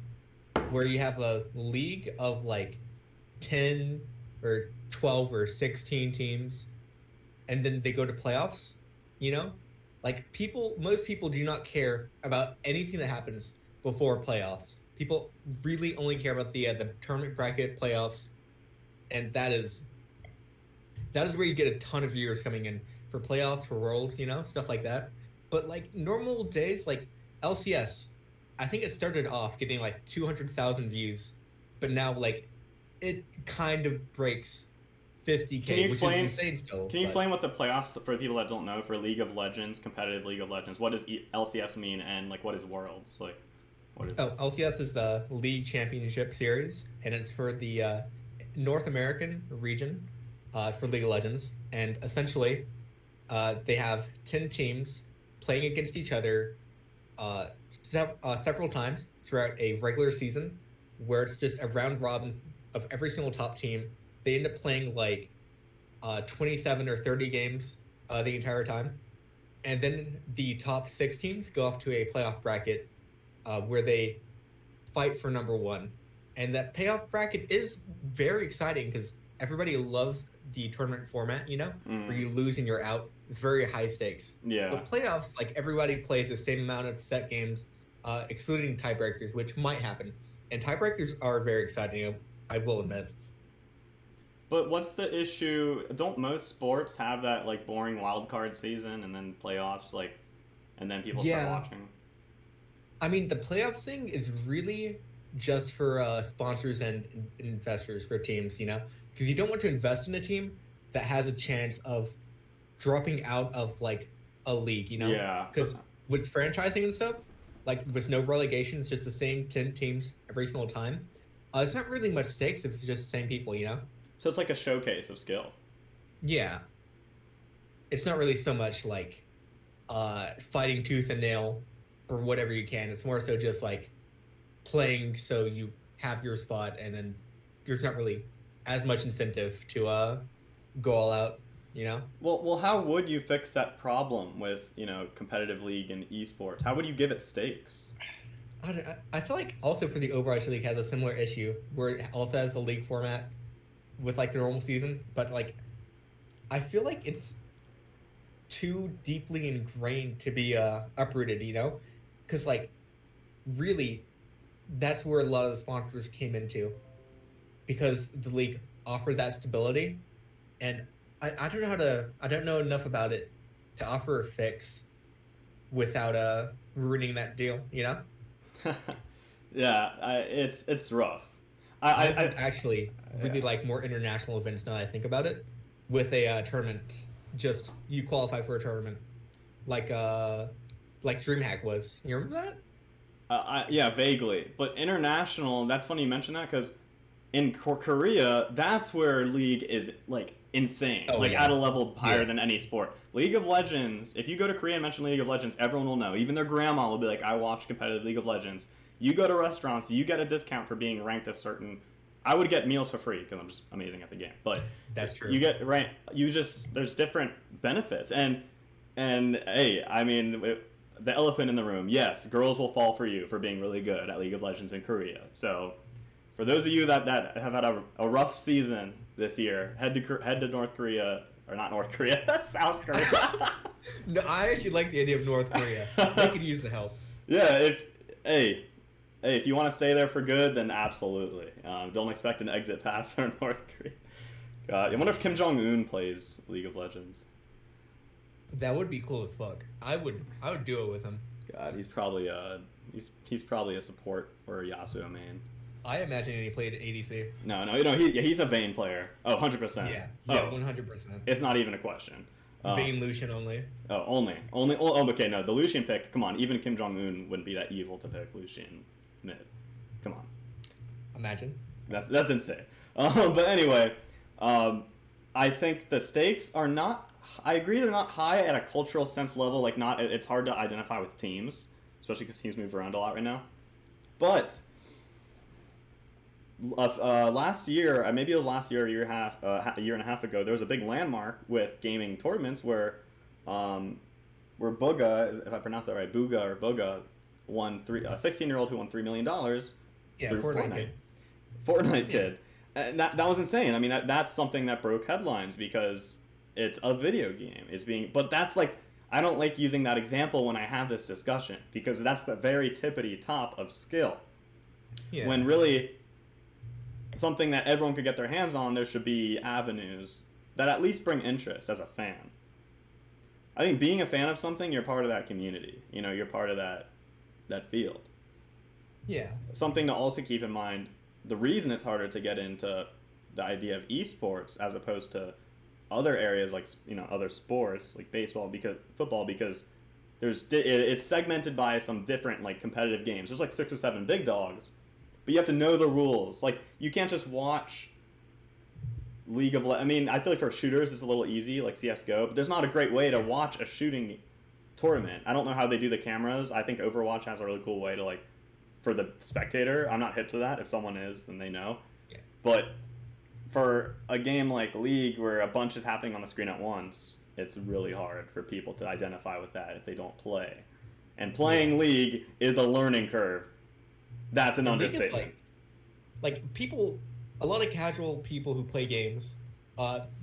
where you have a league of like 10 or 12 or 16 teams, and then they go to playoffs, you know? Like most people do not care about anything that happens before playoffs. People really only care about the tournament bracket playoffs, and that is where you get a ton of viewers coming in for playoffs, for worlds, stuff like that. But like normal days, like LCS, I think it started off getting like 200,000 views, but now like it kind of breaks 50K, which is insane still. Can you explain what the playoffs, for people that don't know, for League of Legends, competitive League of Legends, what does LCS mean, and like what is Worlds? Like, what is this? LCS is the League Championship Series, and it's for the North American region for League of Legends. And essentially, they have 10 teams playing against each other several times throughout a regular season, where it's just a round robin of every single top team. They end up playing like 27 or 30 games the entire time. And then the top 6 teams go off to a playoff bracket where they fight for number 1. And that playoff bracket is very exciting because everybody loves the tournament format, where you lose and you're out. It's very high stakes. Yeah. But playoffs, like everybody plays the same amount of set games, excluding tiebreakers, which might happen. And tiebreakers are very exciting, I will admit. But what's the issue? Don't most sports have that like boring wild card season and then playoffs, like, and then people start watching? I mean, the playoffs thing is really just for sponsors and investors for teams, because you don't want to invest in a team that has a chance of dropping out of like a league, Yeah. Because with franchising and stuff, like with no relegation, it's just the same 10 teams every single time. It's not really much stakes if it's just the same people, So it's like a showcase of skill. Yeah. It's not really so much like fighting tooth and nail for whatever you can. It's more so just like playing so you have your spot, and then there's not really as much incentive to go all out, Well, how would you fix that problem with, competitive league and esports? How would you give it stakes? I feel like also for the Overwatch League has a similar issue where it also has a league format with like the normal season, but like I feel like it's too deeply ingrained to be uprooted, because like really that's where a lot of the sponsors came into, because the league offers that stability, and I don't know enough about it to offer a fix without ruining that deal, Yeah, it's rough. I would actually really like more international events now that I think about it, with a tournament. Just you qualify for a tournament, like DreamHack was. You remember that? Yeah, vaguely. But international, that's funny you mentioned that, because in Korea, that's where League is like insane, at a level higher than any sport. League of Legends. If you go to Korea and mention League of Legends, everyone will know. Even their grandma will be like, "I watch competitive League of Legends." You go to restaurants, you get a discount for being ranked a certain. I would get meals for free because I'm just amazing at the game. But that's true. You get right. There's different benefits, and hey, I mean, the elephant in the room. Yes, girls will fall for you for being really good at League of Legends in Korea. So, for those of you that have had a rough season this year, head to North Korea, or not North Korea, South Korea. No, I actually like the idea of North Korea. They could use the help. Yeah, if you want to stay there for good, then absolutely. Don't expect an exit pass for North Korea. God, I wonder if Kim Jong-un plays League of Legends. That would be cool as fuck. I would do it with him. God, he's probably a support for Yasuo main. I imagine he played ADC. No, he's a Vayne player. Oh, 100%. Yeah, 100%. It's not even a question. Vayne Lucian only. Oh, only. Oh, okay, no, the Lucian pick. Come on, even Kim Jong-un wouldn't be that evil to pick Lucian mid. Come on. Imagine. That's insane. But anyway, I think the stakes are not. I agree they're not high at a cultural sense level. Like not, it's hard to identify with teams, especially because teams move around a lot right now. But last year, maybe it was last year, a year and a half ago, there was a big landmark with gaming tournaments where Booga, if I pronounce that right, Booga won a 16-year-old who won $3 million. Yeah, through Fortnite. Fortnite kid. And that was insane. I mean, that's something that broke headlines because it's a video game. But that's like, I don't like using that example when I have this discussion, because that's the very tippity top of skill. Yeah. When really, something that everyone could get their hands on, there should be avenues that at least bring interest as a fan. I think being a fan of something, you're part of that community. You know, you're part of that field. Yeah. Something to also keep in mind, the reason it's harder to get into the idea of esports as opposed to other areas like, you know, other sports like baseball, football, because it's segmented by some different like competitive games. There's like 6 or 7 big dogs, but you have to know the rules. Like, you can't just watch I mean, I feel like for shooters it's a little easy, like CS:GO, but there's not a great way to watch a shooting tournament. I don't know how they do the cameras. I think Overwatch has a really cool way to, like, for the spectator. I'm not hip to that. If someone is, then they know. Yeah. But for a game like League, where a bunch is happening on the screen at once, it's really hard for people to identify with that if they don't play. And playing League is a learning curve. That's an understatement. Like people, a lot of casual people who play games,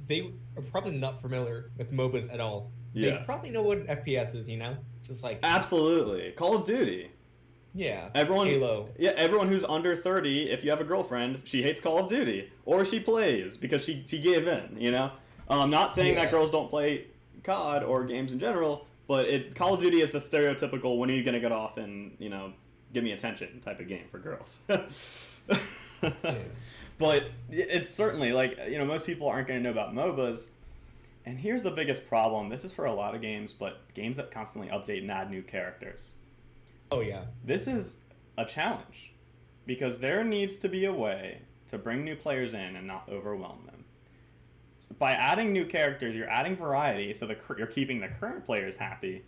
they are probably not familiar with MOBAs at all. Yeah. They probably know what an FPS is, you know? Just like... Absolutely. Call of Duty. Yeah. Halo. Yeah, everyone who's under 30, if you have a girlfriend, she hates Call of Duty. Or she plays because she gave in, you know? I'm not saying that girls don't play COD or games in general, but Call of Duty is the stereotypical, when are you going to get off and, you know, give me attention type of game for girls. But it's certainly, like, you know, most people aren't going to know about MOBAs. And here's the biggest problem. This is for a lot of games, but games that constantly update and add new characters. Oh, yeah. This is a challenge, because there needs to be a way to bring new players in and not overwhelm them. So by adding new characters, you're adding variety, so you're keeping the current players happy.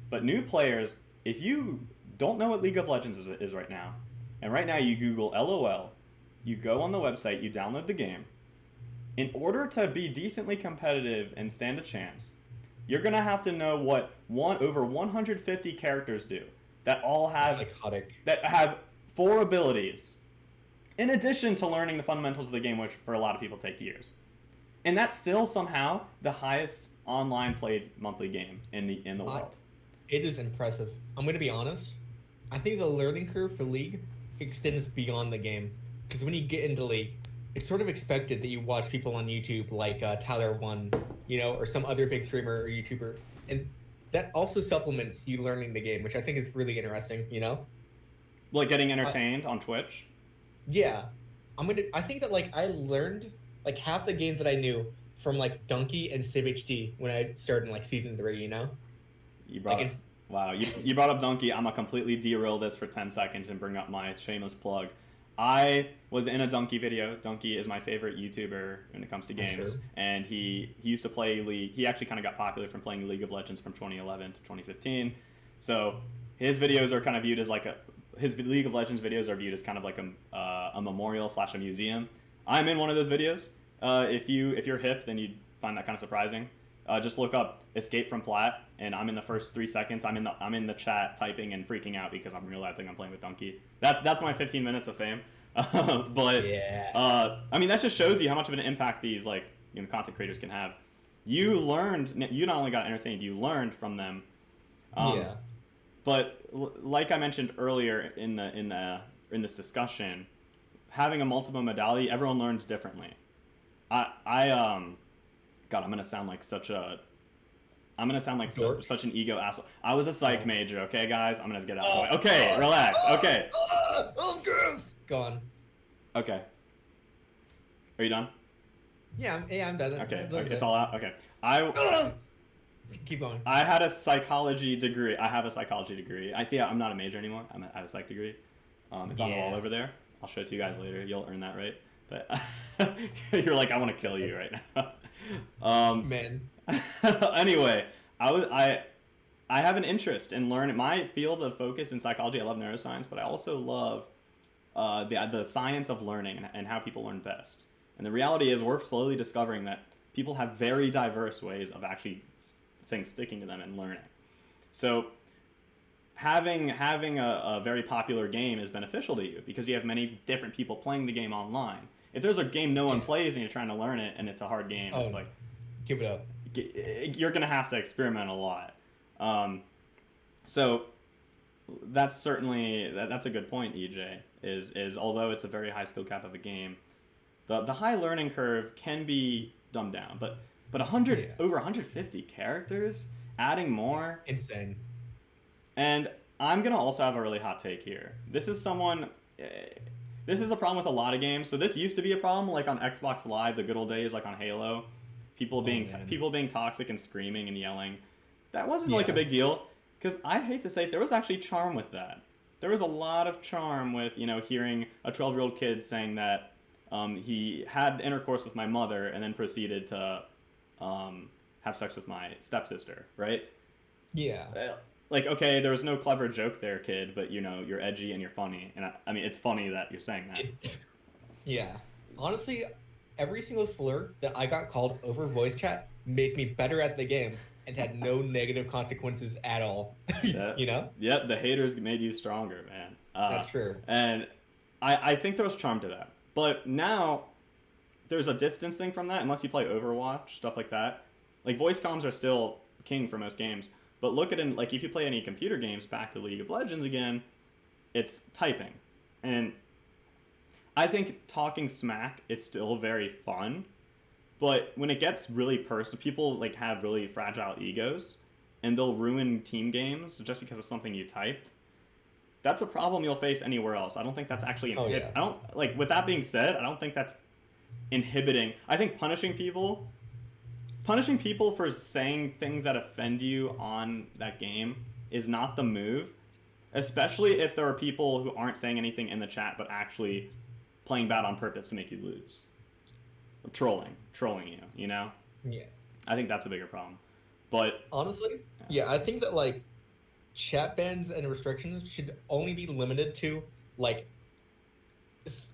But new players, if you don't know what League of Legends is right now, and right now you Google LOL, you go on the website, you download the game, in order to be decently competitive and stand a chance, you're going to have to know what over 150 characters do that all have psychotic. That have 4 abilities, in addition to learning the fundamentals of the game, which for a lot of people take years. And that's still somehow the highest online played monthly game in the world. It is impressive. I'm going to be honest. I think the learning curve for League extends beyond the game. Because when you get into League, it's sort of expected that you watch people on YouTube like Tyler1, you know, or some other big streamer or YouTuber. And that also supplements you learning the game, which I think is really interesting, you know? Like getting entertained on Twitch? Yeah. I think that, like, I learned, like, half the games that I knew from, like, Donkey and CivHD when I started in, like, Season 3, you know? Wow, you brought up Donkey. I'm going to completely derail this for 10 seconds and bring up my shameless plug. I was in a Donkey video. Donkey is my favorite YouTuber when it comes to games. And he used to play League. He actually kind of got popular from playing League of Legends from 2011 to 2015. So his videos are kind of viewed as like his League of Legends videos are viewed as kind of like a memorial / a museum. I'm in one of those videos. If you're hip, then you'd find that kind of surprising. Just look up Escape from Plat, and I'm in the first 3 seconds. I'm in the chat typing and freaking out because I'm realizing I'm playing with Donkey. That's my 15 minutes of fame. But yeah. I mean, that just shows you how much of an impact these, like, you know, content creators can have. You not only got entertained, you learned from them. But like I mentioned earlier in this discussion, having a multiple modality, everyone learns differently. God, I'm gonna sound like such an ego asshole. I was a psych major, okay, guys. I'm gonna get out of the way. Okay, relax. Okay. Oh, gross. Go on. Okay. Are you done? Yeah, I'm done. Okay, it's all out. Okay. Keep going. I had a psychology degree. I have a psychology degree. I'm not a major anymore. I have a psych degree. It's on the wall over there. I'll show it to you guys later. You'll earn that, right? But you're like, I want to kill you right now. Man. Anyway, I have an interest in learning. My field of focus in psychology, I love neuroscience, but I also love the science of learning and how people learn best. And the reality is we're slowly discovering that people have very diverse ways of actually things sticking to them and learning. So having a very popular game is beneficial to you because you have many different people playing the game online. If there's a game no one plays and you're trying to learn it and it's a hard game, it's like... Give it up. You're gonna have to experiment a lot. So that's certainly that's a good point. EJ is although it's a very high skill cap of a game, the high learning curve can be dumbed down. But 100 over 150 characters, adding more, insane. And I'm gonna also have a really hot take here. This is someone. This is a problem with a lot of games. So this used to be a problem, like on Xbox Live, the good old days, like on Halo, people being toxic and screaming and yelling. That wasn't like a big deal, because I hate to say it, there was actually charm with that. There was a lot of charm with hearing a 12-year-old kid saying that he had intercourse with my mother and then proceeded to have sex with my stepsister, right? Yeah. Like, okay, there was no clever joke there, kid, but you're edgy and you're funny, and I mean it's funny that you're saying that. Yeah, honestly, every single slur that I got called over voice chat made me better at the game and had no negative consequences at all. Yep, the haters made you stronger, man. That's true. And I think there was charm to that, but now there's a distancing from that unless you play Overwatch, stuff like that. Like, voice comms are still king for most games. But look at it, like, if you play any computer games, back to League of Legends again, it's typing. And I think talking smack is still very fun, but when it gets really personal, people like have really fragile egos, and they'll ruin team games just because of something you typed. That's a problem you'll face anywhere else. I don't think that's actually I don't like. With that being said, I don't think that's inhibiting. I think punishing people for saying things that offend you on that game is not the move, especially if there are people who aren't saying anything in the chat but actually playing bad on purpose to make you lose. Trolling you, Yeah. I think that's a bigger problem. But honestly, yeah, I think that like chat bans and restrictions should only be limited to like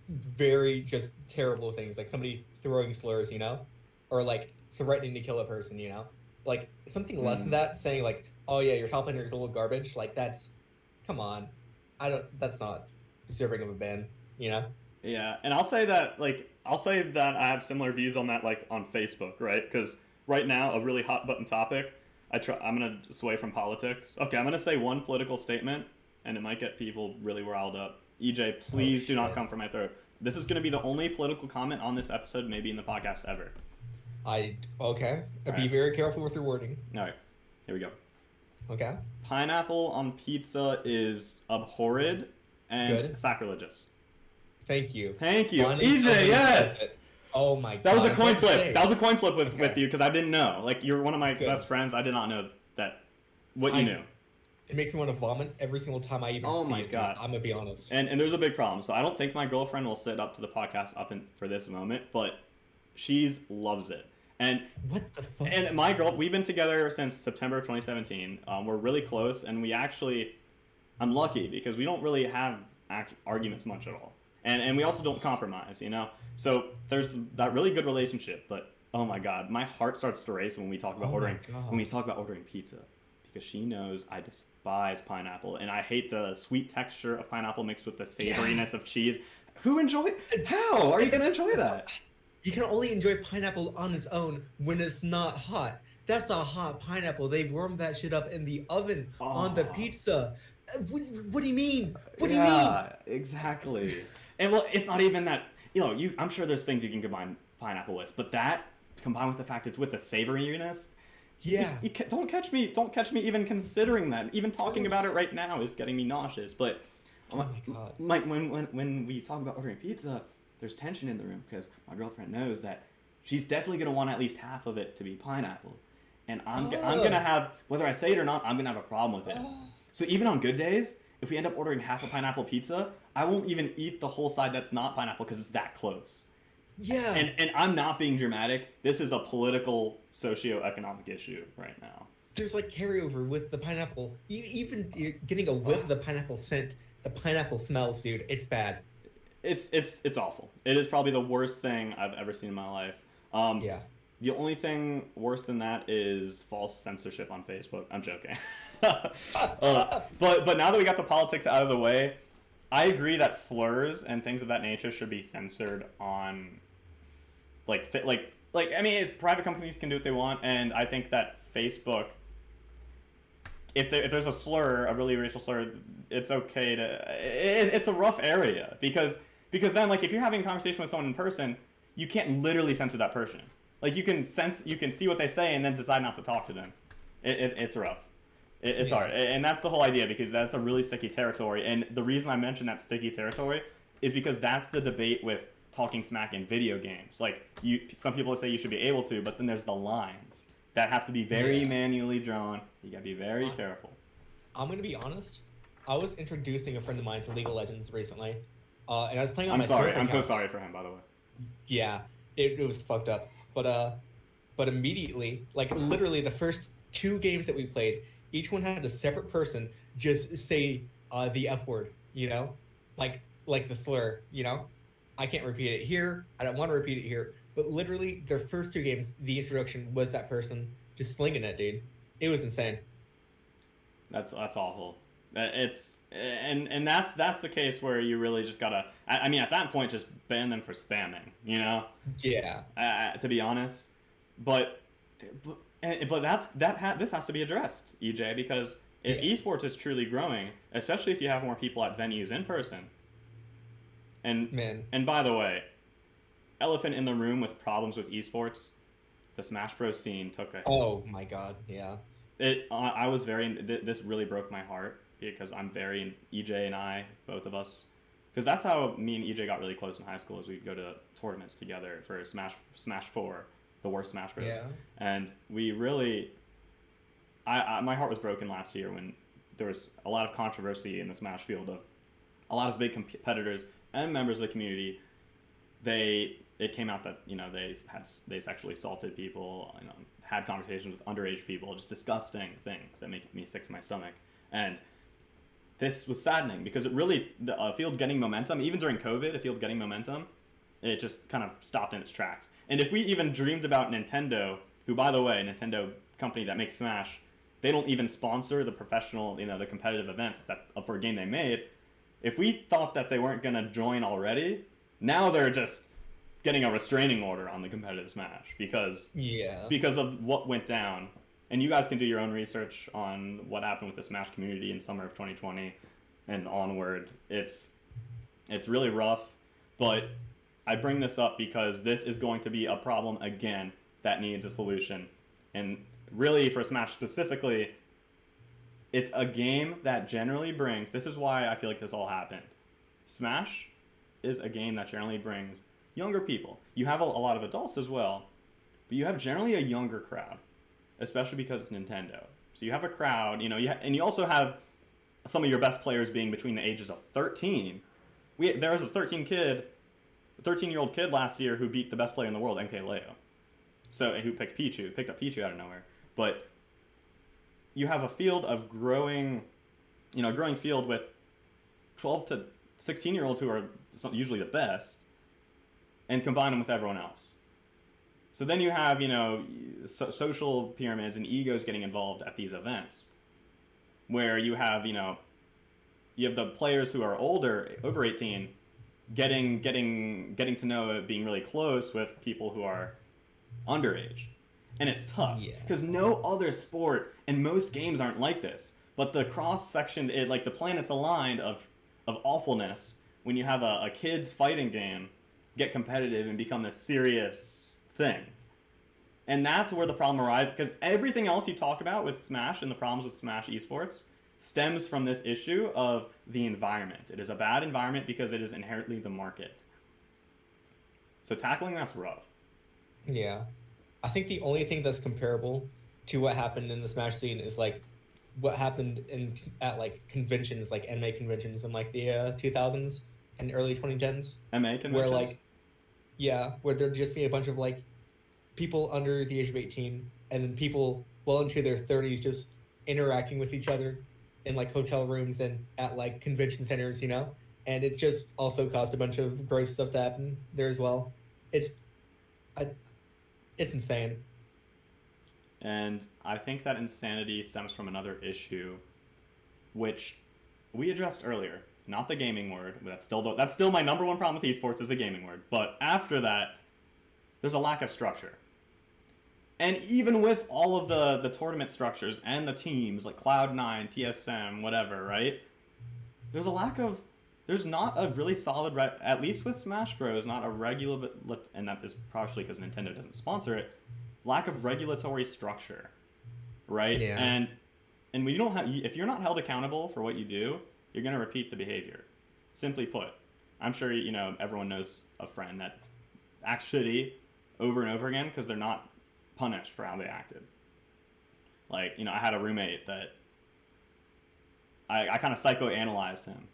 very just terrible things, like somebody throwing slurs, or like threatening to kill a person, like something less than that, saying like, oh yeah, your top laner is a little garbage, like come on, that's not deserving of a ban, Yeah, and I'll say that I have similar views on that, like on Facebook, right? Because right now, a really hot button topic, I'm gonna sway from politics. Okay, I'm gonna say one political statement, and it might get people really riled up. EJ, please do not come for my throat. This is gonna be the only political comment on this episode, maybe in the podcast ever. Okay. Be very careful with your wording. All right, here we go. Okay. Pineapple on pizza is abhorred and sacrilegious. Thank you. EJ, yes! Oh my god. That was a coin flip. That was a coin flip with you, because I didn't know. Like, you're one of my best friends. I did not know what you knew. It makes me want to vomit every single time I even see it. Oh my god. I'm going to be honest. And there's a big problem. So I don't think my girlfriend will sit up to the podcast for this moment, but she loves it. And what the fuck? And my girl, we've been together since September 2017. We're really close, and I'm lucky because we don't really have arguments much at all. And we also don't compromise, So there's that really good relationship, but oh my god, my heart starts to race when we talk about ordering pizza, because she knows I despise pineapple, and I hate the sweet texture of pineapple mixed with the savoriness of cheese. How are you gonna enjoy that? You can only enjoy pineapple on its own when it's not hot. That's a hot pineapple. They warmed that shit up in the oven on the pizza. What do you mean? What do you mean? Yeah, exactly. And well, it's not even that, I'm sure there's things you can combine pineapple with, but that combined with the fact it's with the savoriness, don't catch me even considering that. Even talking about it right now is getting me nauseous. But oh my god, like when we talk about ordering pizza, there's tension in the room because my girlfriend knows that she's definitely gonna want at least half of it to be pineapple, and I'm gonna have, whether I say it or not, I'm gonna have a problem with it. So even on good days, if we end up ordering half a pineapple pizza, I won't even eat the whole side that's not pineapple because it's that close. Yeah. And I'm not being dramatic. This is a political, socio-economic issue right now. There's like carryover with the pineapple. Even getting a whiff of the pineapple scent, the pineapple smells, dude. It's bad. It's awful. It is probably the worst thing I've ever seen in my life. Yeah. The only thing worse than that is false censorship on Facebook. I'm joking. But now that we got the politics out of the way, I agree that slurs and things of that nature should be censored on, like like, I mean, private companies can do what they want, and I think that Facebook, if there's a slur, a really racial slur, it's okay to. It's a rough area because then, like, if you're having a conversation with someone in person, you can't literally censor that person. Like, you can see what they say and then decide not to talk to them. It's rough. It's hard, and that's the whole idea, because that's a really sticky territory. And the reason I mention that sticky territory is because that's the debate with talking smack in video games. Like, some people say you should be able to, but then there's the lines that have to be very manually drawn. You gotta be very careful. I'm gonna be honest. I was introducing a friend of mine to League of Legends recently, and I was playing on my surf I'm so account. sorry for him, by the way. Yeah, it was fucked up. But immediately, like literally the first 2 games that we played, each one had a separate person just say the F word, you know, like the slur, you know. I can't repeat it here. I don't want to repeat it here. But literally, their first 2 games, the introduction was that person just slinging it, dude. It was insane. That's awful. It's and that's the case where you really just gotta. I mean, at that point, just ban them for spamming. You know. Yeah. To be honest, but this has to be addressed, EJ, because if esports is truly growing, especially if you have more people at venues in person. And by the way, elephant in the room with problems with esports, the Smash Bros scene took a. Oh my god, yeah. I was this really broke my heart, because I'm very, EJ and I, both of us, because that's how me and EJ got really close in high school, is we'd go to tournaments together for Smash 4, the worst Smash Bros. Yeah. And we really, my heart was broken last year when there was a lot of controversy in the Smash field of a lot of big competitors and members of the community. It came out that, you know, they sexually assaulted people, you know, had conversations with underage people, just disgusting things that make me sick to my stomach. And this was saddening, because it really, the field getting momentum, even during COVID, a field getting momentum, it just kind of stopped in its tracks. And if we even dreamed about Nintendo, who, by the way, Nintendo, company that makes Smash, they don't even sponsor the professional, you know, the competitive events that for a game they made. If we thought that they weren't going to join already, now they're just getting a restraining order on the competitive Smash because of what went down. And you guys can do your own research on what happened with the Smash community in summer of 2020 and onward. It's really rough, but I bring this up because this is going to be a problem again that needs a solution. And really, for Smash specifically, it's a game that generally brings, this is why I feel like this all happened. Smash is a game that generally brings younger people. You have a lot of adults as well, but you have generally a younger crowd, especially because it's Nintendo. So you have a crowd, you know, and you also have some of your best players being between the ages of 13. There was a 13-year-old kid last year who beat the best player in the world, MK Leo. So, who picked up Pichu out of nowhere. But you have a field of growing field with 12 to 16-year-olds who are usually the best, and combine them with everyone else. So then you have, you know, social pyramids and egos getting involved at these events, where you have, you know, the players who are older, over 18, getting to know, being really close with people who are underage. And it's tough, because no other sport and most games aren't like this. But the cross-section, like the planets aligned of awfulness, when you have a kid's fighting game get competitive and become this serious thing. And that's where the problem arises, because everything else you talk about with Smash and the problems with Smash esports stems from this issue of the environment. It is a bad environment because it is inherently the market. So tackling that's rough. Yeah. I think the only thing that's comparable to what happened in the Smash scene is like what happened at like conventions, like anime conventions in like the 2000s and early 2010s. MA conventions? Where like, where there'd just be a bunch of like people under the age of 18 and then people well into their 30s just interacting with each other in like hotel rooms and at like convention centers, you know? And it just also caused a bunch of gross stuff to happen there as well. It's insane. And I think that insanity stems from another issue, which we addressed earlier. Not the gaming word. That's still my number one problem with esports is the gaming word. But after that, there's a lack of structure. And even with all of the tournament structures and the teams like Cloud9, TSM, whatever, right? There's not a really solid, at least with Smash Bros, not a regular, and that is partially because Nintendo doesn't sponsor it, lack of regulatory structure, right? Yeah. And we don't have, if you're not held accountable for what you do, you're going to repeat the behavior. Simply put, I'm sure, everyone knows a friend that acts shitty over and over again because they're not punished for how they acted. Like, I had a roommate that I kind of psychoanalyzed him.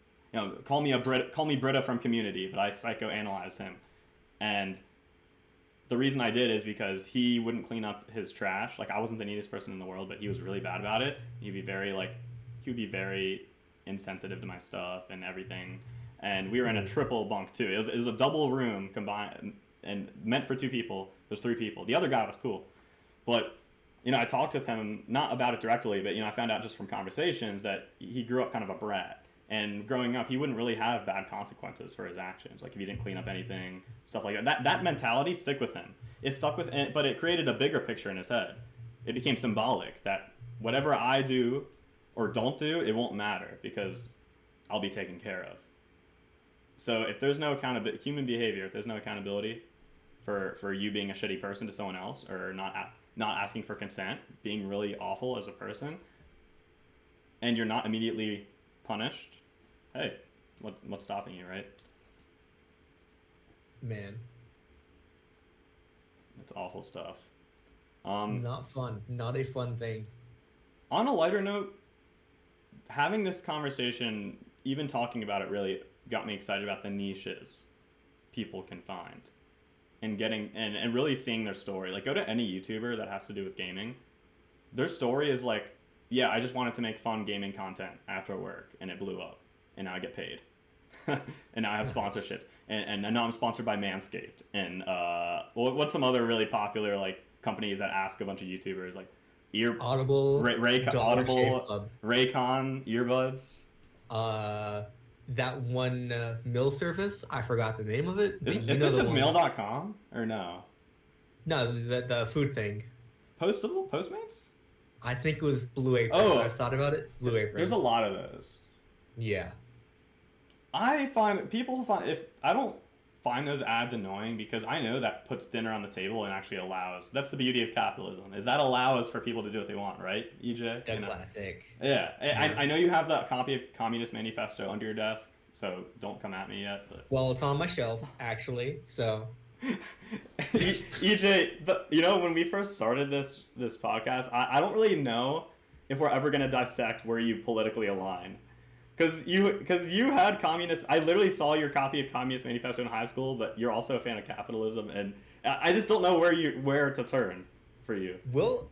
Call me Britta from Community, but I psychoanalyzed him. And the reason I did is because he wouldn't clean up his trash. Like, I wasn't the neatest person in the world, but he was really bad about it. He would be very insensitive to my stuff and everything. And we were in a triple bunk too. It was a double room combined and meant for 2 people. There's 3 people. The other guy was cool. But, I talked with him, not about it directly, but, I found out just from conversations that he grew up kind of a brat. And growing up, he wouldn't really have bad consequences for his actions. Like, if he didn't clean up anything, stuff like that. That mentality stuck with him. It stuck with him, but it created a bigger picture in his head. It became symbolic that whatever I do or don't do, it won't matter because I'll be taken care of. So if there's no accountability, human behavior, if there's no accountability for you being a shitty person to someone else or not asking for consent, being really awful as a person, and you're not immediately punished, hey, what's stopping you, right? Man. It's awful stuff. Not fun. Not a fun thing. On a lighter note, having this conversation, even talking about it, really got me excited about the niches people can find. And getting and really seeing their story. Like, go to any YouTuber that has to do with gaming. Their story is like, yeah, I just wanted to make fun gaming content after work, and it blew up, and now I get paid, and now I have sponsorship, and now I'm sponsored by Manscaped, and what's some other really popular like companies that ask a bunch of YouTubers like Audible, Audible, Raycon earbuds. That one mill surface, I forgot the name of it. Is this just mail.com or no? No, the food thing. Postmates? I think it was Blue Apron. Oh. I've thought about it. Blue Apron. There's a lot of those. Yeah. If I don't find those ads annoying because I know that puts dinner on the table and actually allows. That's the beauty of capitalism. Is that allows for people to do what they want, right, EJ? The classic. Yeah. I know you have that copy of Communist Manifesto under your desk, so don't come at me yet. But. Well, it's on my shelf actually, so. EJ, when we first started this podcast, I don't really know if we're ever gonna dissect where you politically align. Because you had communist. I literally saw your copy of Communist Manifesto in high school, but you're also a fan of capitalism, and I just don't know where to turn for you. We'll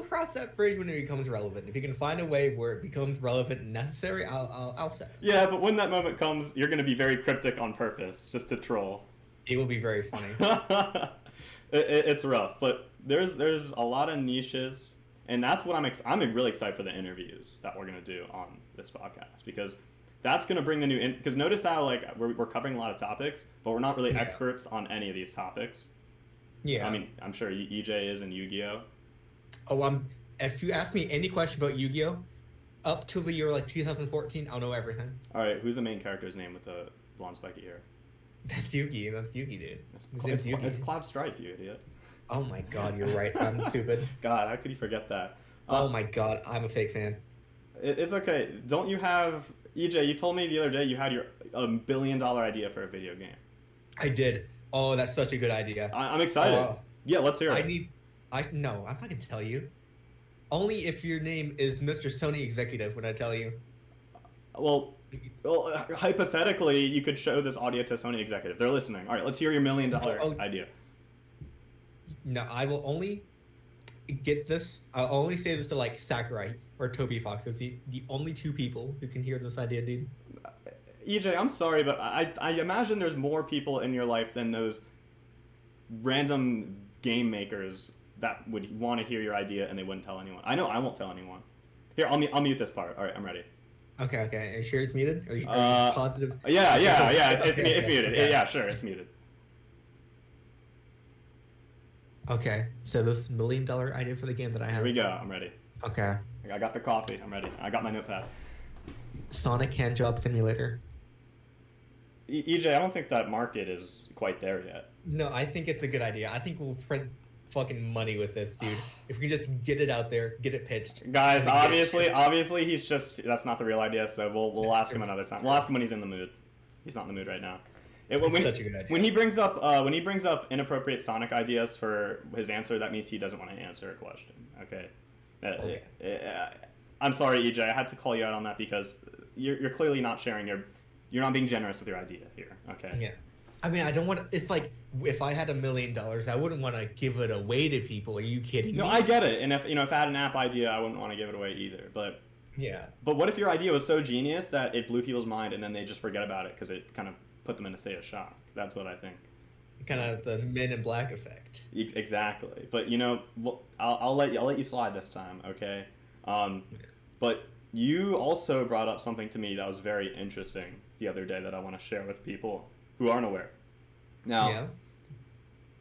cross that bridge when it becomes relevant. If you can find a way where it bemes relevant and necessary, I'll step. Yeah, but when that moment comes, you're gonna be very cryptic on purpose, just to troll. It will be very funny. It's rough, but there's a lot of niches. And that's what I'm really excited for the interviews that we're going to do on this podcast, because that's going to bring the new because notice how like we're covering a lot of topics, but we're not really experts on any of these topics. Yeah. I mean, I'm sure EJ is in Yu-Gi-Oh. Oh, if you ask me any question about Yu-Gi-Oh, up to the year like 2014, I'll know everything. All right, who's the main character's name with the blonde spiky hair? That's Yugi. That's Yugi, dude. It's Cloud Stripe, you idiot. Oh my god, you're right. I'm stupid. God, how could you forget that? Oh my god, I'm a fake fan. It's okay. Don't you have... EJ, you told me the other day you had your $1 billion idea for a video game. I did. Oh, that's such a good idea. I'm excited. Yeah, let's hear it. No, I'm not going to tell you. Only if your name is Mr. Sony Executive would I tell you. Well, hypothetically, you could show this audio to Sony Executive. They're listening. All right, let's hear your $1 million idea. No, I will only get this. I'll only say this to like Sakurai or Toby Fox. It's the only 2 people who can hear this idea, dude. EJ, I'm sorry, but I imagine there's more people in your life than those random game makers that would want to hear your idea and they wouldn't tell anyone. I know I won't tell anyone. Here, I'll mute this part. All right, I'm ready. Okay. Are you sure it's muted? Are you positive? Yeah. It's muted. Okay. Yeah, sure, it's muted. Okay, so this $1 million idea for the game that I Here have. we go. I'm ready. Okay, I got the coffee. I'm ready. I got my notepad. Sonic Handjob Simulator. EJ, I don't think that market is quite there yet. No, I think it's a good idea. I think we'll print fucking money with this, dude. If we can just get it out there, get it pitched, Guys, and then get it obviously, shipped. obviously, he's just that's not the real idea. So we'll ask him another time. We'll ask him when he's in the mood. He's not in the mood right now. It's such a good idea. When he brings up inappropriate Sonic ideas for his answer, that means he doesn't want to answer a question. Okay. Okay. I'm sorry, EJ. I had to call you out on that because you're clearly not sharing you're not being generous with your idea here. Okay. Yeah. I mean, I don't want to. It's like if I had $1 million, I wouldn't want to give it away to people. Are you kidding No, me? I get it. And if I had an app idea, I wouldn't want to give it away either. But Yeah. what if your idea was so genius that it blew people's mind and then they just forget about it because it kind of put them in a state of shock? That's what I think. Kind of the Men in Black effect. Exactly. But I'll let you slide this time, okay? But you also brought up something to me that was very interesting the other day that I want to share with people who aren't aware. Now, Yeah.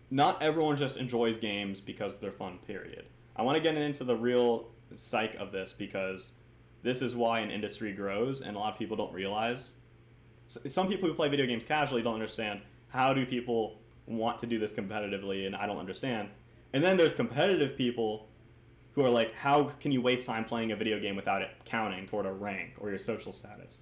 not everyone just enjoys games because they're fun, period. I want to get into the real psyche of this because this is why an industry grows and a lot of people don't realize. Some people who play video games casually don't understand how do people want to do this competitively, and I don't understand. And then there's competitive people who are like, how can you waste time playing a video game without it counting toward a rank or your social status?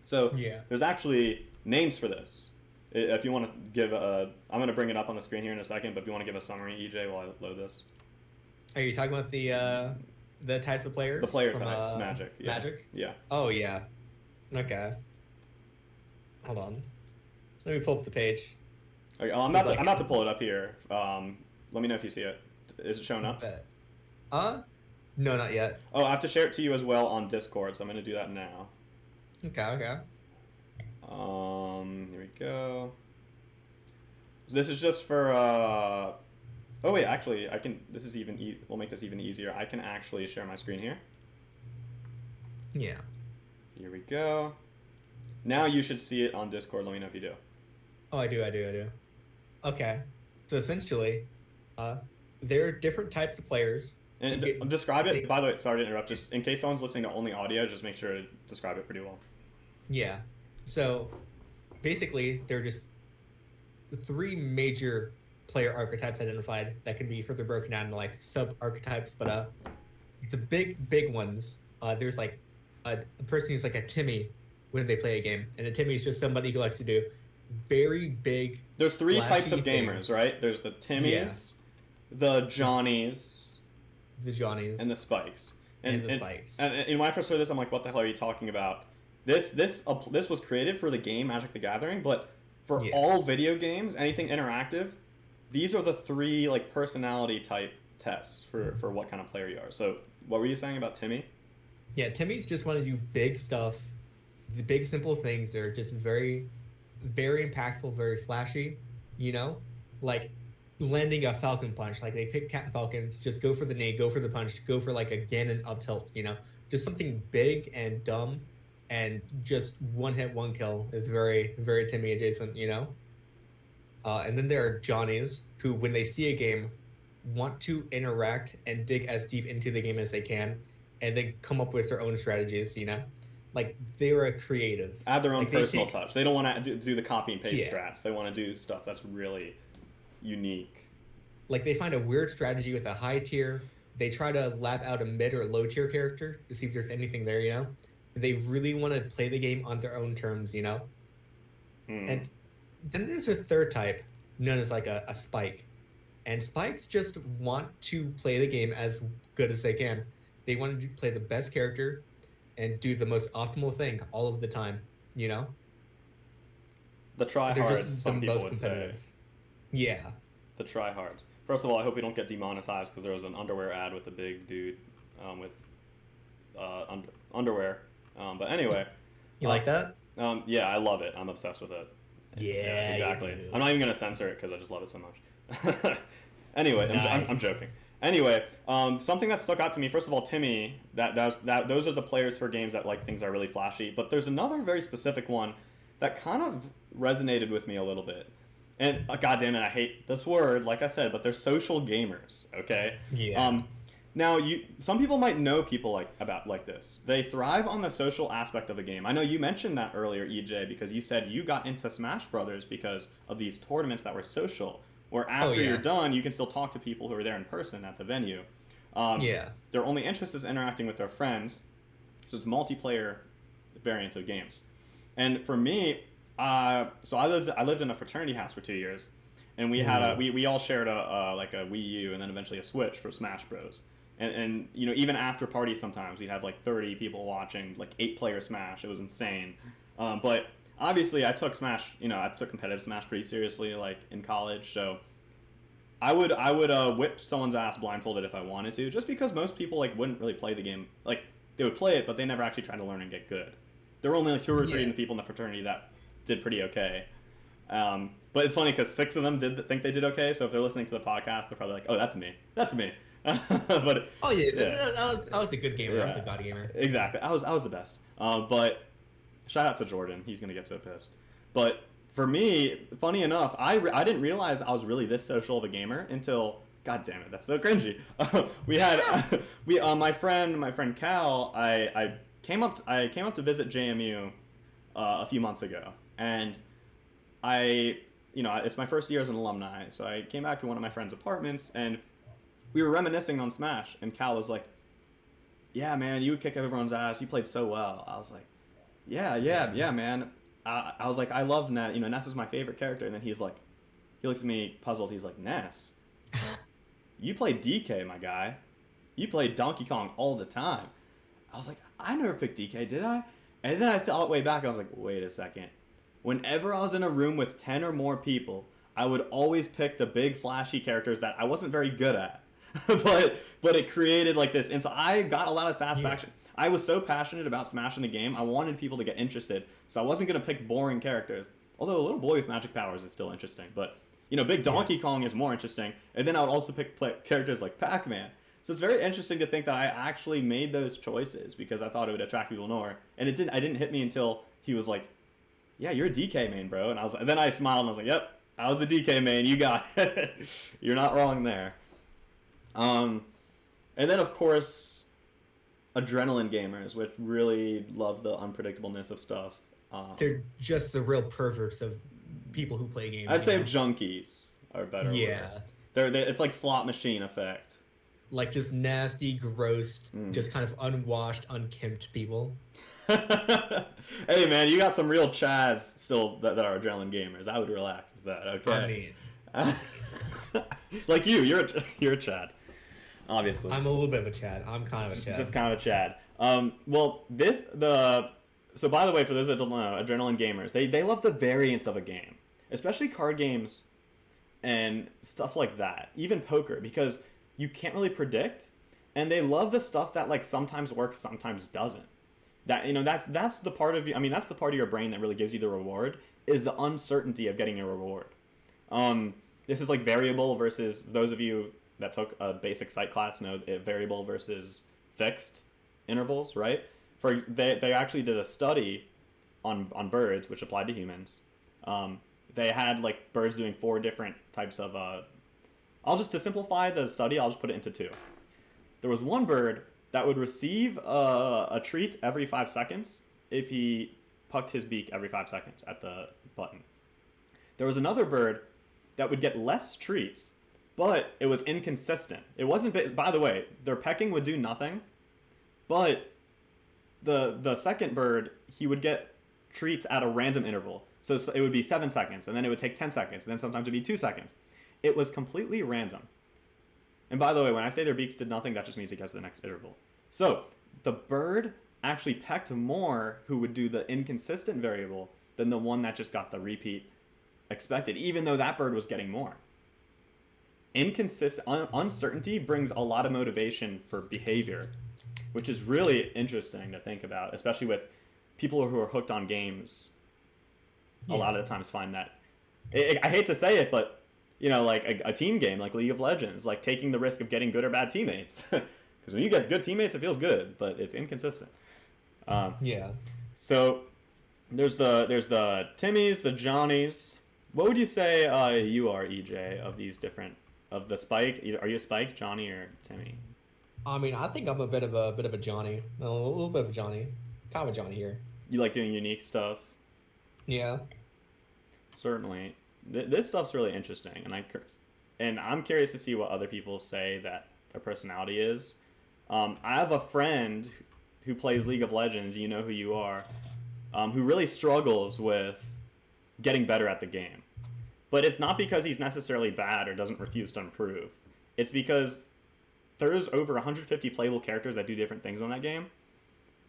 So Yeah. there's actually names for this. If you want to give I'm going to bring it up on the screen here in a second, but if you want to give a summary, EJ, while I load this. Are you talking about the types of players? The player from, types, Magic. Yeah. Magic? Yeah. Oh yeah. Okay. Hold on. Let me pull up the page. Okay, I'm about to pull it up here. Let me know if you see it. Is it showing up? Bet. No, not yet. Oh, I have to share it to you as well on Discord, so I'm going to do that now. Okay. Here we go. This is just for, oh wait, actually, I can, this is even, we'll make this even easier. I can actually share my screen here. Yeah. Here we go. Now you should see it on Discord. Let me know if you do. Oh, I do. Okay. So essentially, there are different types of players. And describe it, by the way, sorry to interrupt, just in case someone's listening to only audio, just make sure to describe it pretty well. Yeah. So basically, there are just three major player archetypes identified that can be further broken down into like sub archetypes. But the big ones, there's like a person who's like a Timmy when they play a game, and a Timmy is just somebody who likes to do very big. There's three types of flashy gamers, things. right? There's the Timmies, the Johnnies, The Johnnies and the Spikes. and the Spikes. And when I first heard this, I'm like, what the hell are you talking about? This was created for the game Magic the Gathering, but for Yeah. all video games, anything interactive, these are the three like personality type tests for what kind of player you are. So what were you saying about Timmy? Yeah, Timmy's just want to do big stuff, the big simple things. They're just very, very impactful, very flashy. You know, like landing a Falcon punch. Like they pick Captain Falcon, just go for the knee, go for the punch, go for like a Ganon up tilt. You know, just something big and dumb, and just one hit, one kill is very, very Timmy adjacent. You know. And then there are Johnnies who, when they see a game, want to interact and dig as deep into the game as they can, and then come up with their own strategies. You know, like they're a creative. Add their own Like, they personal take- touch. They don't want to do the copy and paste Yeah. strats. They want to do stuff that's really unique. Like they find a weird strategy with a high tier. They try to lap out a mid or low tier character to see if there's anything there. You know, they really want to play the game on their own terms. You know, and then there's a third type known as like a spike. And spikes just want to play the game as good as they can. They want to play the best character and do the most optimal thing all of the time, you know? The They're tryhards, just some the people most would say. competitive. Yeah. The tryhards. First of all, I hope we don't get demonetized because there was an underwear ad with a big dude with underwear. But anyway. You like that? Yeah, I love it. I'm obsessed with it. Yeah, exactly. you do. I'm not even going to censor it because I just love it so much. Anyway, I'm Nice. joking. Anyway, something that stuck out to me, first of all, Timmy, those are the players for games that like things are really flashy. But there's another very specific one that kind of resonated with me a little bit. And God damn it, I hate this word, like I said, but they're social gamers. Okay. Yeah. Now, some people might know people like this. They thrive on the social aspect of a game. I know you mentioned that earlier, EJ, because you said you got into Smash Brothers because of these tournaments that were social, where after you're done, you can still talk to people who are there in person at the venue. Yeah. Their only interest is interacting with their friends, so it's multiplayer variants of games. And for me, so I lived in a fraternity house for 2 years, and we had we all shared a Wii U and then eventually a Switch for Smash Bros. And you know, even after parties sometimes we'd have like 30 people watching, like 8-player Smash. It was insane. But obviously I took Smash, you know, I took competitive Smash pretty seriously, like in college. So I would whip someone's ass blindfolded if I wanted to, just because most people like wouldn't really play the game. Like they would play it, but they never actually tried to learn and get good. There were only like 2 or 3 people in the fraternity that did pretty okay. But it's funny because 6 of them did think they did okay. So if they're listening to the podcast, they're probably like, "Oh, that's me. That's me." But I was a good gamer. Yeah, I was a god gamer. Exactly. I was the best. But shout out to Jordan. He's gonna get so pissed. But for me, funny enough, I didn't realize I was really this social of a gamer until, God damn it, that's so cringy. We had my friend Cal. I came up to visit JMU a few months ago, and it's my first year as an alumni, so I came back to one of my friend's apartments, and we were reminiscing on Smash, and Cal was like, "Yeah, man, you would kick everyone's ass. You played so well." I was like, "Yeah, man." I was like, "I love Ness. You know, Ness is my favorite character." And then he looks at me puzzled. He's like, "Ness, you played DK, my guy. You played Donkey Kong all the time." I was like, "I never picked DK, did I?" And then I thought way back. I was like, "Wait a second. Whenever I was in a room with 10 or more people, I would always pick the big flashy characters that I wasn't very good at." but it created like this, and so I got a lot of satisfaction. Yeah. I was so passionate about smashing the game. I wanted people to get interested, so I wasn't gonna pick boring characters. Although a little boy with magic powers is still interesting, but you know, big Donkey Kong is more interesting. And then I would also pick characters like Pac-Man. So it's very interesting to think that I actually made those choices because I thought it would attract people more. And it didn't. I didn't hit me until he was like, "Yeah, you're a DK main, bro." And then I smiled and I was like, "Yep, I was the DK main. You got it. You're not wrong there." And then of course, adrenaline gamers, which really love the unpredictableness of stuff. They're just the real perverts of people who play games. I'd say junkies are better. Yeah. It's like slot machine effect. Like just nasty, gross, just kind of unwashed, unkempt people. Hey man, you got some real chads still that are adrenaline gamers. I would relax with that. Okay. I mean, like you're a chad. Obviously. I'm a little bit of a chad. I'm kind of a chad. Just kind of a chad. So by the way, for those that don't know, adrenaline gamers, they love the variance of a game, especially card games and stuff like that, even poker, because you can't really predict, and they love the stuff that like sometimes works, sometimes doesn't. That, you know, that's the part of you. I mean, that's the part of your brain that really gives you the reward, is the uncertainty of getting a reward. This is like variable versus, those of you that took a basic psych class know variable versus fixed intervals, right? They actually did a study on birds, which applied to humans. They had like birds doing 4 different types of. To simplify the study, I'll just put it into 2. There was one bird that would receive a treat every 5 seconds if he pucked his beak every 5 seconds at the button. There was another bird that would get less treats, but it was inconsistent. It wasn't. By the way, their pecking would do nothing, but the second bird, he would get treats at a random interval. So it would be 7 seconds, and then it would take 10 seconds, and then sometimes it would be 2 seconds. It was completely random. And by the way, when I say their beaks did nothing, that just means it gets to the next interval. So the bird actually pecked more who would do the inconsistent variable than the one that just got the repeat expected, even though that bird was getting more. Uncertainty brings a lot of motivation for behavior, which is really interesting to think about, especially with people who are hooked on games. Yeah. A lot of the times find that. I hate to say it, but you know, like a team game like League of Legends, like taking the risk of getting good or bad teammates. Because when you get good teammates, it feels good, but it's inconsistent. Yeah. So there's the Timmies, the Johnnies, What would you say you are, EJ, of these different of the Spike? Are you a Spike, Johnny, or Timmy? I mean, I think I'm a bit of a Johnny, a little bit of a Johnny, kind of a Johnny here. You like doing unique stuff? Yeah. Certainly. This stuff's really interesting, and I'm curious to see what other people say that their personality is. I have a friend who plays League of Legends. You know who you are. Who really struggles with getting better at the game. But it's not because he's necessarily bad or doesn't refuse to improve. It's because there's over 150 playable characters that do different things on that game.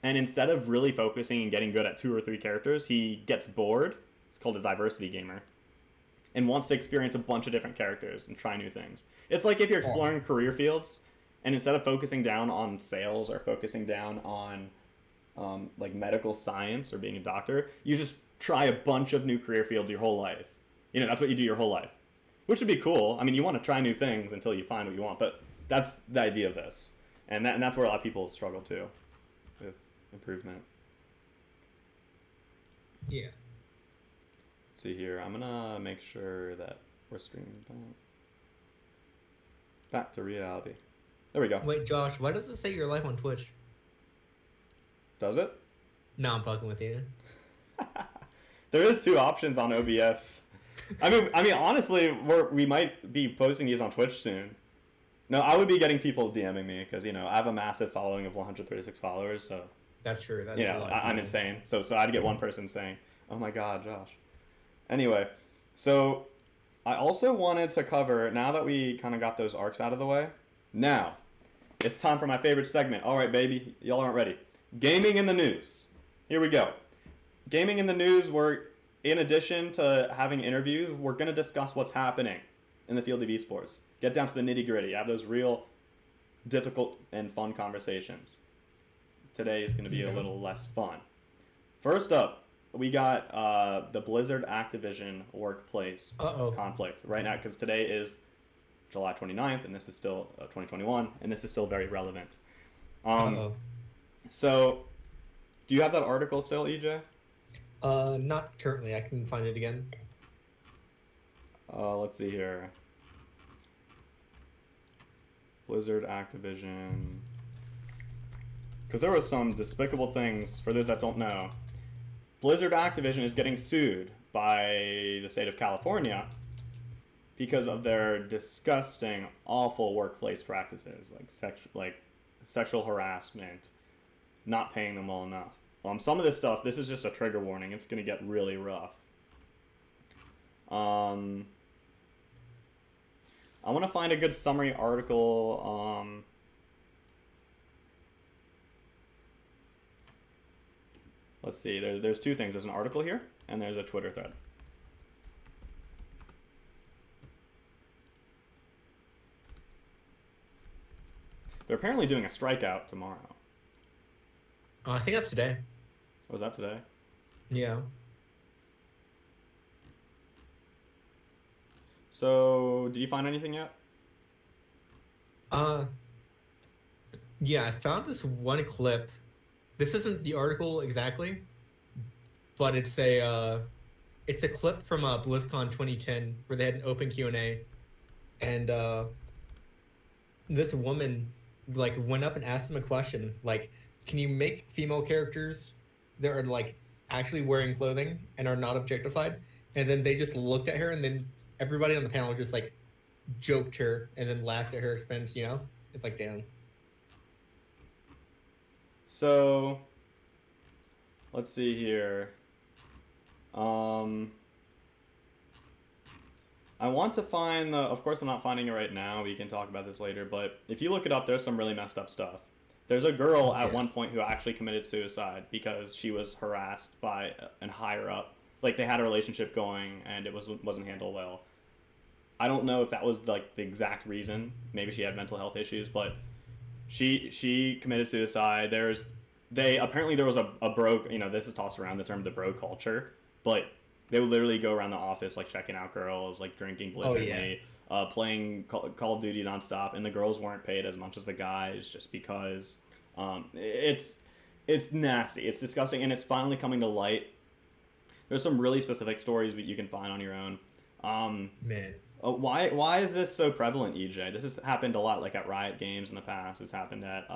And instead of really focusing and getting good at 2 or 3 characters, he gets bored. It's called a diversity gamer. And wants to experience a bunch of different characters and try new things. It's like if you're exploring career fields, and instead of focusing down on sales or focusing down on like medical science or being a doctor, you just try a bunch of new career fields your whole life. You know, that's what you do your whole life, which would be cool. I mean, you want to try new things until you find what you want, but that's the idea of this, and that's where a lot of people struggle too with improvement. Yeah. Let's see here. I'm gonna make sure that we're streaming back to reality. There we go. Wait, Josh, why does it say you're live on Twitch? Does it? No, I'm fucking with you. There is 2 options on OBS. I mean, honestly, we might be posting these on Twitch soon. No, I would be getting people DMing me because I have a massive following of 136 followers. So That's true. That's I'm insane. So I'd get one person saying, "Oh my God, Josh." Anyway, so I also wanted to cover, now that we kind of got those arcs out of the way, now it's time for my favorite segment. All right, baby, y'all aren't ready. Gaming in the news. Here we go. Gaming in the news, in addition to having interviews, we're going to discuss what's happening in the field of esports. Get down to the nitty gritty. Have those real difficult and fun conversations. Today is going to be a little less fun. First up, we got the Blizzard Activision workplace conflict right now, because today is July 29th, and this is still 2021, and this is still very relevant. So, do you have that article still, EJ? Not currently. I can find it again. Let's see here. Blizzard Activision. Because there was some despicable things, for those that don't know. Blizzard Activision is getting sued by the state of California because of their disgusting, awful workplace practices, like sexual harassment, not paying them well enough. Some of this stuff, this is just a trigger warning. It's going to get really rough. I want to find a good summary article. Let's see. There's 2 things. There's an article here, and there's a Twitter thread. They're apparently doing a strikeout tomorrow. I think that's today. Was that today? Yeah. So, did you find anything yet? Yeah, I found this one clip. This isn't the article exactly, but it's a clip from BlizzCon 2010 where they had an open Q&A, and this woman went up and asked them a question like, can you make female characters that are actually wearing clothing and are not objectified? And then they just looked at her, and then everybody on the panel just joked her and then laughed at her expense. It's damn. So, let's see here. I want to find of course I'm not finding it right now. We can talk about this later, but if you look it up, there's some really messed up stuff. There's a girl at one point who actually committed suicide because she was harassed by an higher up. They had a relationship going and it wasn't handled well. I don't know if that was the exact reason. Maybe she had mental health issues, but she committed suicide. Apparently there was a bro, this is tossed around, the term the bro culture, but they would literally go around the office checking out girls, drinking belligerently, playing Call of Duty nonstop, and the girls weren't paid as much as the guys just because it's nasty, it's disgusting, and it's finally coming to light. There's some really specific stories that you can find on your own. Man. Why is this so prevalent, EJ? This has happened a lot, like at Riot Games in the past. It's happened at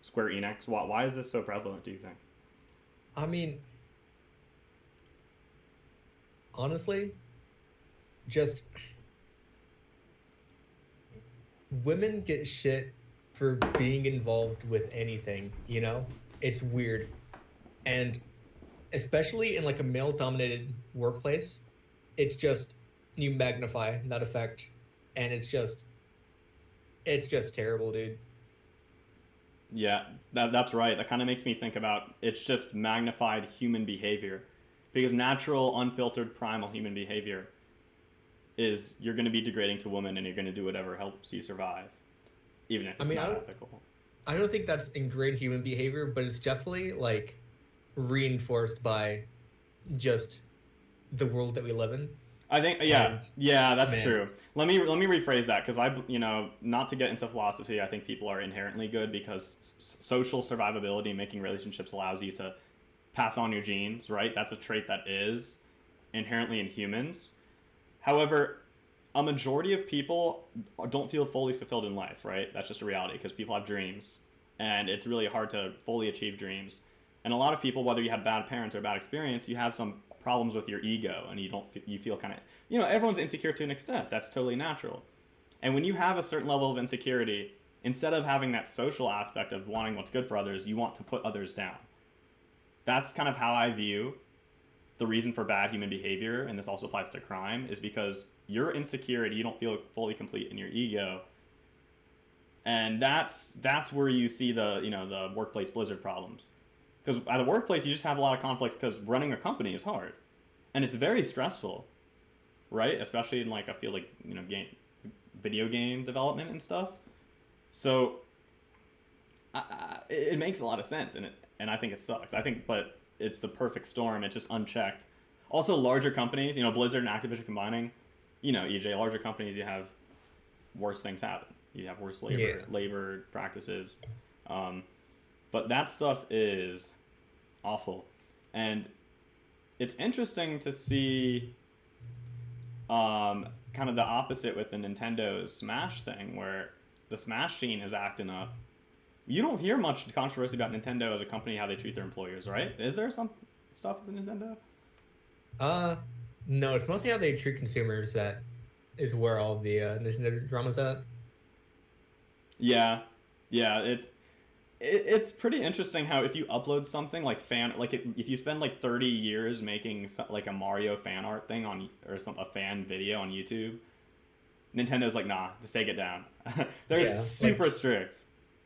Square Enix. Why is this so prevalent, do you think? I mean, honestly, just women get shit for being involved with anything, you know? It's weird. And especially in like a male dominated workplace, it's just you magnify that effect and it's just terrible, dude. Yeah, that's right. That kind of makes me think about it's just magnified human behavior. Because natural, unfiltered, primal human behavior is you're going to be degrading to women and you're going to do whatever helps you survive, even if it's not ethical. I don't think that's ingrained human behavior, but it's definitely like reinforced by just the world that we live in. I think, yeah, that's true. Let me rephrase that because not to get into philosophy, I think people are inherently good because social survivability, making relationships allows you to pass on your genes, right? That's a trait that is inherently in humans. However, a majority of people don't feel fully fulfilled in life, right? That's just a reality because people have dreams and it's really hard to fully achieve dreams. And a lot of people, whether you have bad parents or bad experience, you have some problems with your ego and you feel kind of, everyone's insecure to an extent. That's totally natural. And when you have a certain level of insecurity, instead of having that social aspect of wanting what's good for others, you want to put others down. That's kind of how I view the reason for bad human behavior, and this also applies to crime, is because you're insecure and you don't feel fully complete in your ego. And that's where you see the workplace blizzard problems. Because at the workplace, you just have a lot of conflicts because running a company is hard. And it's very stressful, right? Especially in like a field like, video game development and stuff. So it makes a lot of sense, and I think it sucks. But it's the perfect storm. It's just unchecked. Also, larger companies, Blizzard and Activision combining, EJ, larger companies, you have worse things happen. You have worse labor practices. But that stuff is awful. And it's interesting to see kind of the opposite with the Nintendo Smash thing, where the Smash scene is acting up. You don't hear much controversy about Nintendo as a company, how they treat their employers, right? Is there some stuff with Nintendo? No, it's mostly how they treat consumers that is where all the Nintendo drama's at. Yeah, it's pretty interesting how if you upload something like if you spend like 30 years making like a Mario fan art thing a fan video on YouTube, Nintendo's like, nah, just take it down. They're super strict.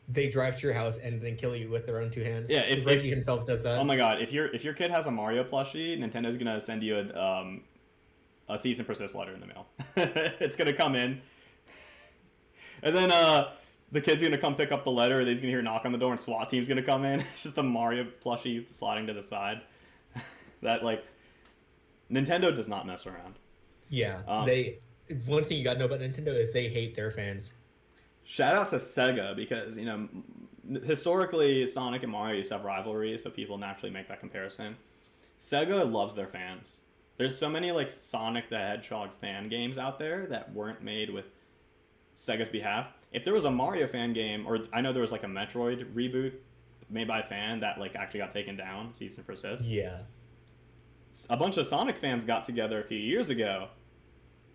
They drive to your house and then kill you with their own two hands. Yeah, if Reggie himself does that. Oh my god, if your kid has a Mario plushie, Nintendo's gonna send you a cease and persist letter in the mail. It's gonna come in, and then the kid's gonna come pick up the letter. He's gonna hear a knock on the door, and SWAT team's gonna come in. It's just a Mario plushie sliding to the side. That Nintendo does not mess around. Yeah, one thing you gotta know about Nintendo is they hate their fans. Shout out to Sega because, historically Sonic and Mario used to have rivalries, so people naturally make that comparison. Sega loves their fans. There's so many Sonic the Hedgehog fan games out there that weren't made with Sega's behalf. If there was a Mario fan game, or I know there was a Metroid reboot made by a fan that actually got taken down, cease and persist. Yeah. A bunch of Sonic fans got together a few years ago.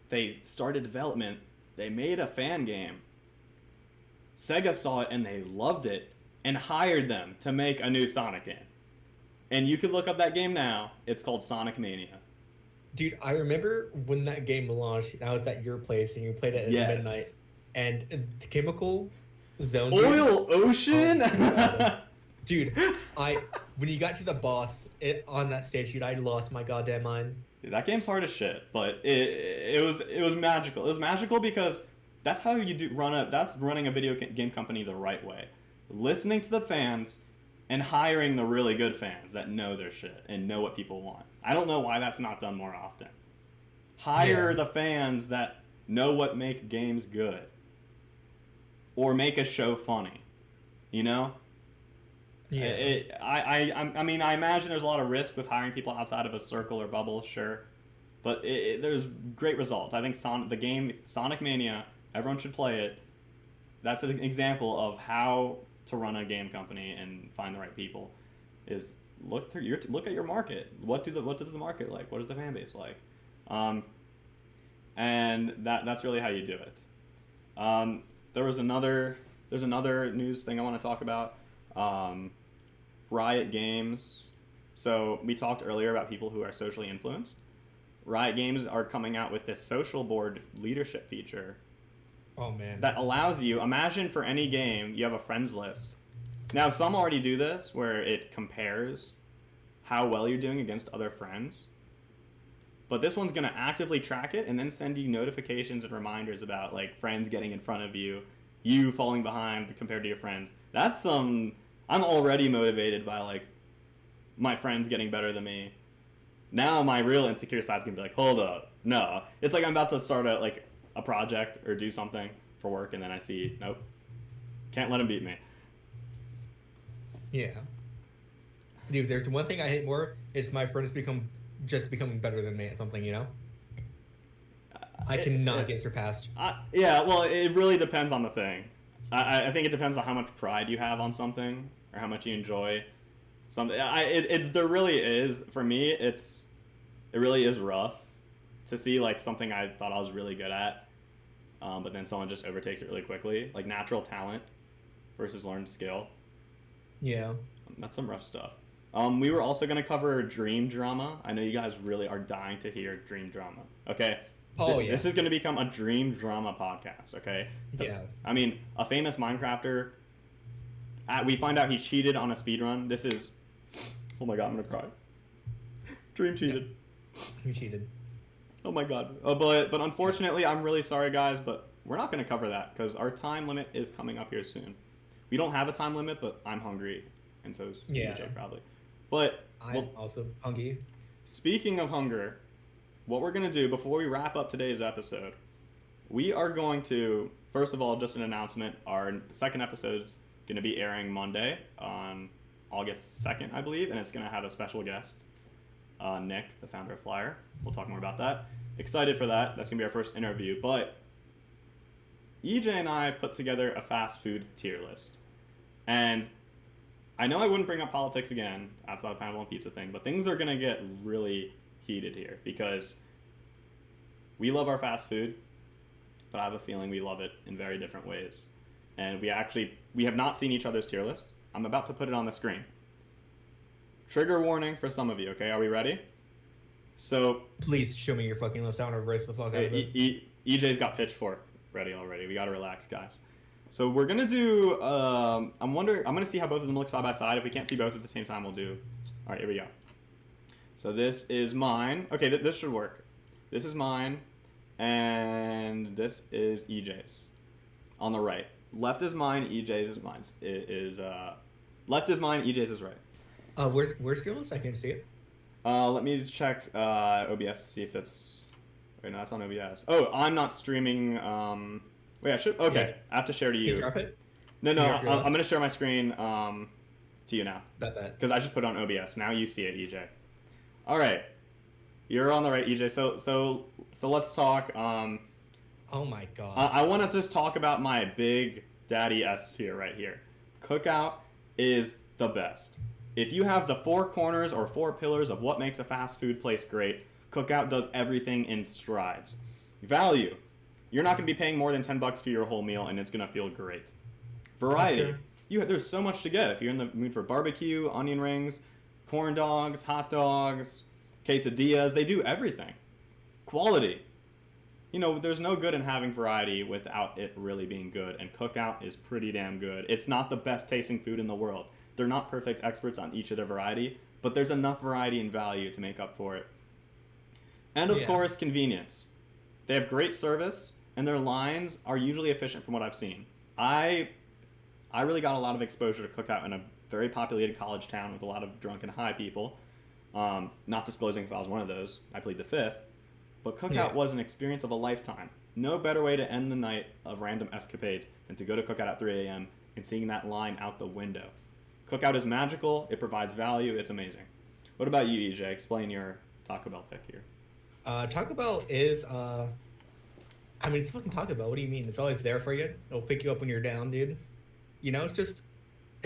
They started development. They made a fan game. Sega saw it and they loved it and hired them to make a new Sonic game. And you could look up that game now. It's called Sonic Mania. Dude, I remember when that game launched, and I was at your place and you played it at midnight. And the Chemical Zone... Oil Ocean? Dude, when you got to the boss on that stage, dude, I lost my goddamn mind. Dude, that game's hard as shit, but it was magical. It was magical because... That's how you that's running a video game company the right way. Listening to the fans and hiring the really good fans that know their shit and know what people want. I don't know why that's not done more often. Hire the fans that know what make games good. Or make a show funny. Yeah. I mean, I imagine there's a lot of risk with hiring people outside of a circle or bubble, sure, but there's great results. I think the game Sonic Mania, everyone should play it. That's an example of how to run a game company and find the right people. Is look at your market. What does the market like? What is the fan base like? And that's really how you do it. There's another news thing I want to talk about. Riot Games. So we talked earlier about people who are socially influenced. Riot Games are coming out with this social board leadership feature. Oh man. That allows you, imagine for any game you have a friends list. Now some already do this where it compares how well you're doing against other friends. But this one's going to actively track it and then send you notifications and reminders about like friends getting in front of you, you falling behind compared to your friends. I'm already motivated by like my friends getting better than me. Now my real insecure side's going to be like, hold up, no. It's like I'm about to start a project or do something for work and then I see, nope, can't let him beat me. Yeah. Dude, there's one thing I hate more, it's my friends becoming better than me at something, you know? I cannot get surpassed. Yeah, well, it really depends on the thing. I think it depends on how much pride you have on something or how much you enjoy something. There really is, for me, it really is rough to see like something I thought I was really good at, but then someone just overtakes it really quickly. Like natural talent versus learned skill. Yeah. That's some rough stuff. We were also going to cover dream drama. I know you guys really are dying to hear dream drama. Okay. Yeah. This is going to become a dream drama podcast. Okay. Yeah. I mean, a famous Minecrafter. We find out he cheated on a speedrun. This is. Oh my god, I'm gonna cry. Dream cheated. Yeah. He cheated. Oh my god. But unfortunately, I'm really sorry, guys, but we're not going to cover that because our time limit is coming up here soon. We don't have a time limit, but I'm hungry, and so is DJ probably. But I'm also hungry. Speaking of hunger, what we're going to do before we wrap up today's episode, we are going to, first of all, just an announcement, our second episode is going to be airing Monday on August 2nd, I believe, and it's going to have a special guest, Nick, the founder of Flyer. We'll talk more about that. Excited for that. That's going to be our first interview. But EJ and I put together a fast food tier list. And I know I wouldn't bring up politics again outside the pineapple and pizza thing, but things are going to get really heated here because we love our fast food, but I have a feeling we love it in very different ways. And we have not seen each other's tier list. I'm about to put it on the screen. Trigger warning for some of you, okay? Are we ready? So please show me your fucking list. I want to race the fuck out of it. EJ's got pitchfork ready already. We got to relax, guys. So we're going to do, I'm going to see how both of them look side by side. If we can't see both at the same time, we'll do. All right, here we go. So this is mine. Okay, this should work. This is mine, and this is EJ's on the right. Left is mine, EJ's is mine. Left is mine, EJ's is right. Where's your list? I can't see it. Let me check OBS to see if it's. Wait, no, that's on OBS. Oh, I'm not streaming. Wait, I should. Okay, yeah. I have to share to you. Can you drop it? No, I'm gonna share my screen to you now. Bet. Because I just put it on OBS. Now you see it, EJ. All right, you're on the right, EJ. So let's talk. Oh my god. I want to just talk about my big daddy S tier right here. Cookout is the best. If you have the four corners or four pillars of what makes a fast food place great, Cookout does everything in strides. Value. You're not going to be paying more than $10 for your whole meal, and it's going to feel great. Variety. There's so much to get. If you're in the mood for barbecue, onion rings, corn dogs, hot dogs, quesadillas, they do everything. Quality. There's no good in having variety without it really being good, and Cookout is pretty damn good. It's not the best tasting food in the world. They're not perfect experts on each of their variety, but there's enough variety and value to make up for it. And of course, convenience. They have great service, and their lines are usually efficient from what I've seen. I really got a lot of exposure to Cookout in a very populated college town with a lot of drunk and high people. Not disclosing if I was one of those. I plead the fifth. But Cookout was an experience of a lifetime. No better way to end the night of random escapades than to go to Cookout at 3 a.m. and seeing that line out the window. Cookout is magical. It provides value. It's amazing. What about you, EJ? Explain your Taco Bell pick here. Taco Bell is I mean, it's fucking Taco Bell. What do you mean? It's always there for you. It'll pick you up when you're down, dude. You know, it's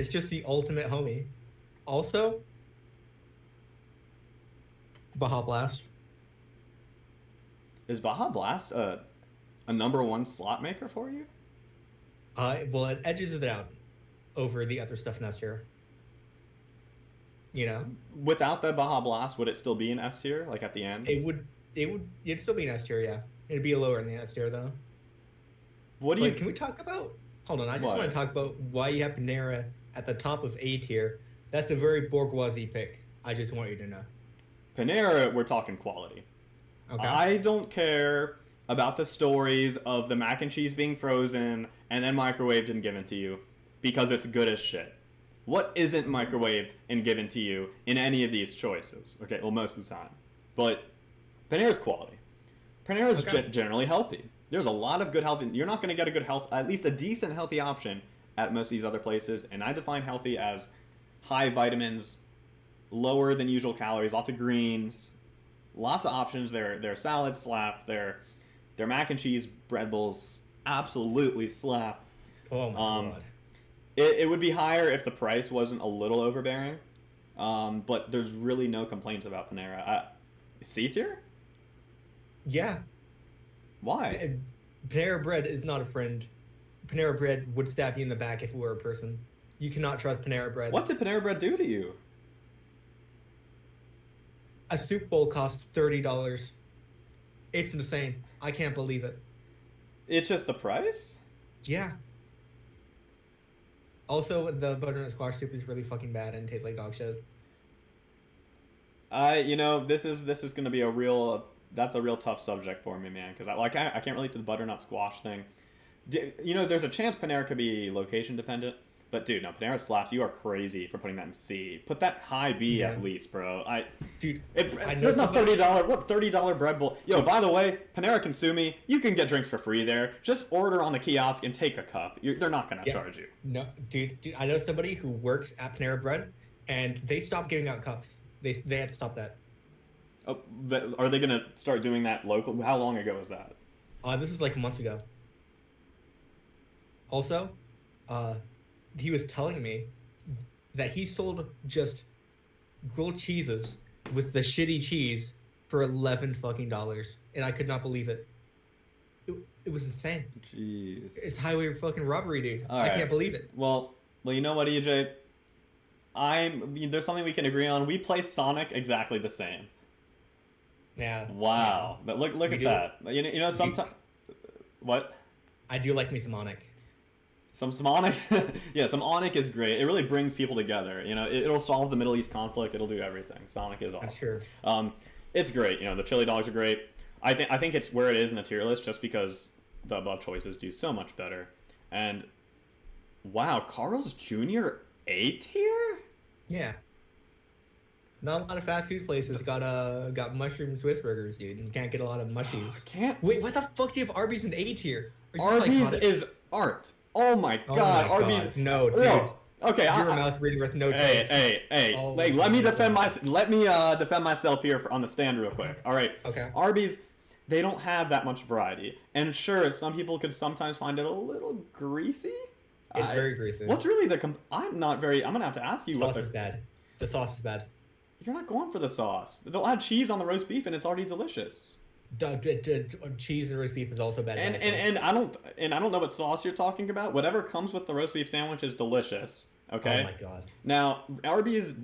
just the ultimate homie. Also, Baja Blast. Is Baja Blast a number one slot maker for you? Well, it edges it out over the other stuff in S tier. You know, Without the Baja Blast, would it still be an S tier, like at the end? it'd still be an S tier, yeah. It'd be lower in the S tier though. What do you? Can we talk about? Hold on, I just What? want to talk about why you have Panera at the top of A tier. That's a very bourgeoisie pick. I just want you to know. Panera, we're talking quality. Okay. I don't care about the stories of the mac and cheese being frozen and then microwaved and given to you because it's good as shit. What isn't microwaved and given to you in any of these choices? Okay, well, most of the time. But Panera's quality. Panera's generally healthy. There's a lot of good health. You're not going to get a good health, at least a decent healthy option at most of these other places. And I define healthy as high vitamins, lower than usual calories, lots of greens, lots of options. Their salads slap. Their mac and cheese bread bowls absolutely slap. Oh my god. It would be higher if the price wasn't a little overbearing. But there's really no complaints about Panera. C tier? Yeah. Why? Panera Bread is not a friend. Panera Bread would stab you in the back if it were a person. You cannot trust Panera Bread. What did Panera Bread do to you? A soup bowl costs $30. It's insane. I can't believe it. It's just the price? Yeah. Also, the butternut squash soup is really fucking bad and tastes like dog shit. This is gonna be that's a real tough subject for me, man, because I can't relate to the butternut squash thing. There's a chance Panera could be location dependent, but dude, no, Panera slaps. You are crazy for putting that in C. Put that high B at least, bro. There's no $30 bread bowl. Yo, by the way, Panera can sue me. You can get drinks for free there. Just order on the kiosk and take a cup. They're not gonna charge you. No, dude, I know somebody who works at Panera Bread, and they stopped giving out cups. They had to stop that. Oh, are they gonna start doing that local? How long ago was that? This was like a month ago. Also, he was telling me that he sold just grilled cheeses with the shitty cheese for $11 fucking dollars, and I could not believe it. It was insane. Jeez. It's highway fucking robbery, dude. I can't believe it. Well, you know what, EJ? There's something we can agree on. We play Sonic exactly the same. Yeah. Wow. Yeah. Look at that. Sometimes. What? I do like me some Sonic. Some Sonic. Yeah, some Sonic is great. It really brings people together. It'll solve the Middle East conflict. It'll do everything. Sonic is awesome. That's true. It's great. The chili dogs are great. I think it's where it is in the tier list just because the above choices do so much better. And wow, Carl's Jr. A tier? Yeah. Not a lot of fast food places got mushroom Swiss burgers, dude. You can't get a lot of mushies. Can't. Wait, what the fuck do you have Arby's in A tier? Arby's is art. Oh my god, Arby's. God. No, dude. No. Okay, your mouth breathing with no taste. Hey. Oh, let me defend myself here on the stand real quick. All right. Okay. Arby's, they don't have that much variety, and sure, some people could sometimes find it a little greasy. It's very greasy. What's really I'm gonna have to ask you. Sauce is bad. The sauce is bad. You're not going for the sauce. They'll add cheese on the roast beef, and it's already delicious. Cheese and roast beef is also bad. And I don't know what sauce you're talking about. Whatever comes with the roast beef sandwich is delicious. Okay. Oh my god. Now Arby's,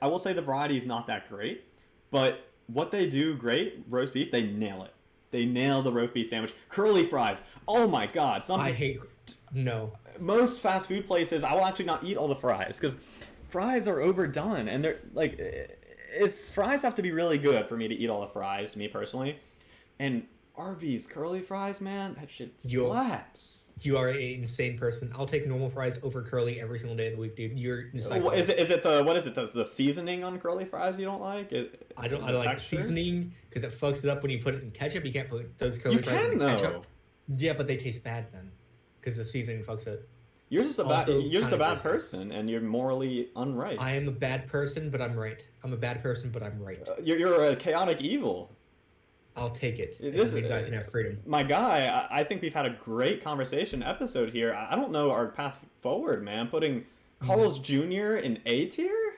I will say the variety is not that great, but what they do great, roast beef, they nail it. They nail the roast beef sandwich. Curly fries. Oh my god. No. Most fast food places, I will actually not eat all the fries because fries are overdone, and they're like, fries have to be really good for me to eat all the fries. Me personally. And Arby's curly fries, man, that shit slaps. You are an insane person. I'll take normal fries over curly every single day of the week, dude. You're is it the seasoning on curly fries you don't like? I don't like the seasoning because it fucks it up when you put it in ketchup. You can't put those curly fries in ketchup. Yeah, but they taste bad then because the seasoning fucks it. Also you're just kind a of bad personal. person, and you're morally unright. I am a bad person, but I'm right. I'm a bad person, but I'm right. You're a chaotic evil. I'll take it if it This, means I can have freedom. my guy. I think we've had a great conversation episode here. I don't know our path forward, man. Putting Mm. Carl's Jr. in A tier?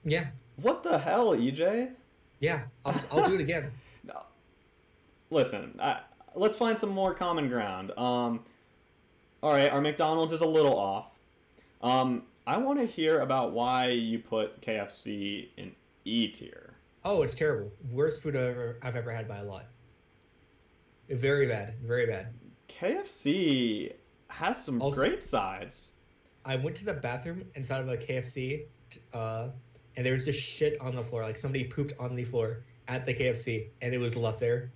Yeah, What the hell, EJ? yeah. I'll do it again. No, listen, let's find some more common ground. All right, our McDonald's is a little off. I want to hear about why you put KFC in E tier. Oh, it's terrible. Worst food I've ever had by a lot. Very bad. Very bad. KFC has some Also, great sides. I went to the bathroom inside of a KFC, and there was just shit on the floor. Like somebody pooped on the floor at the KFC, and it was left there.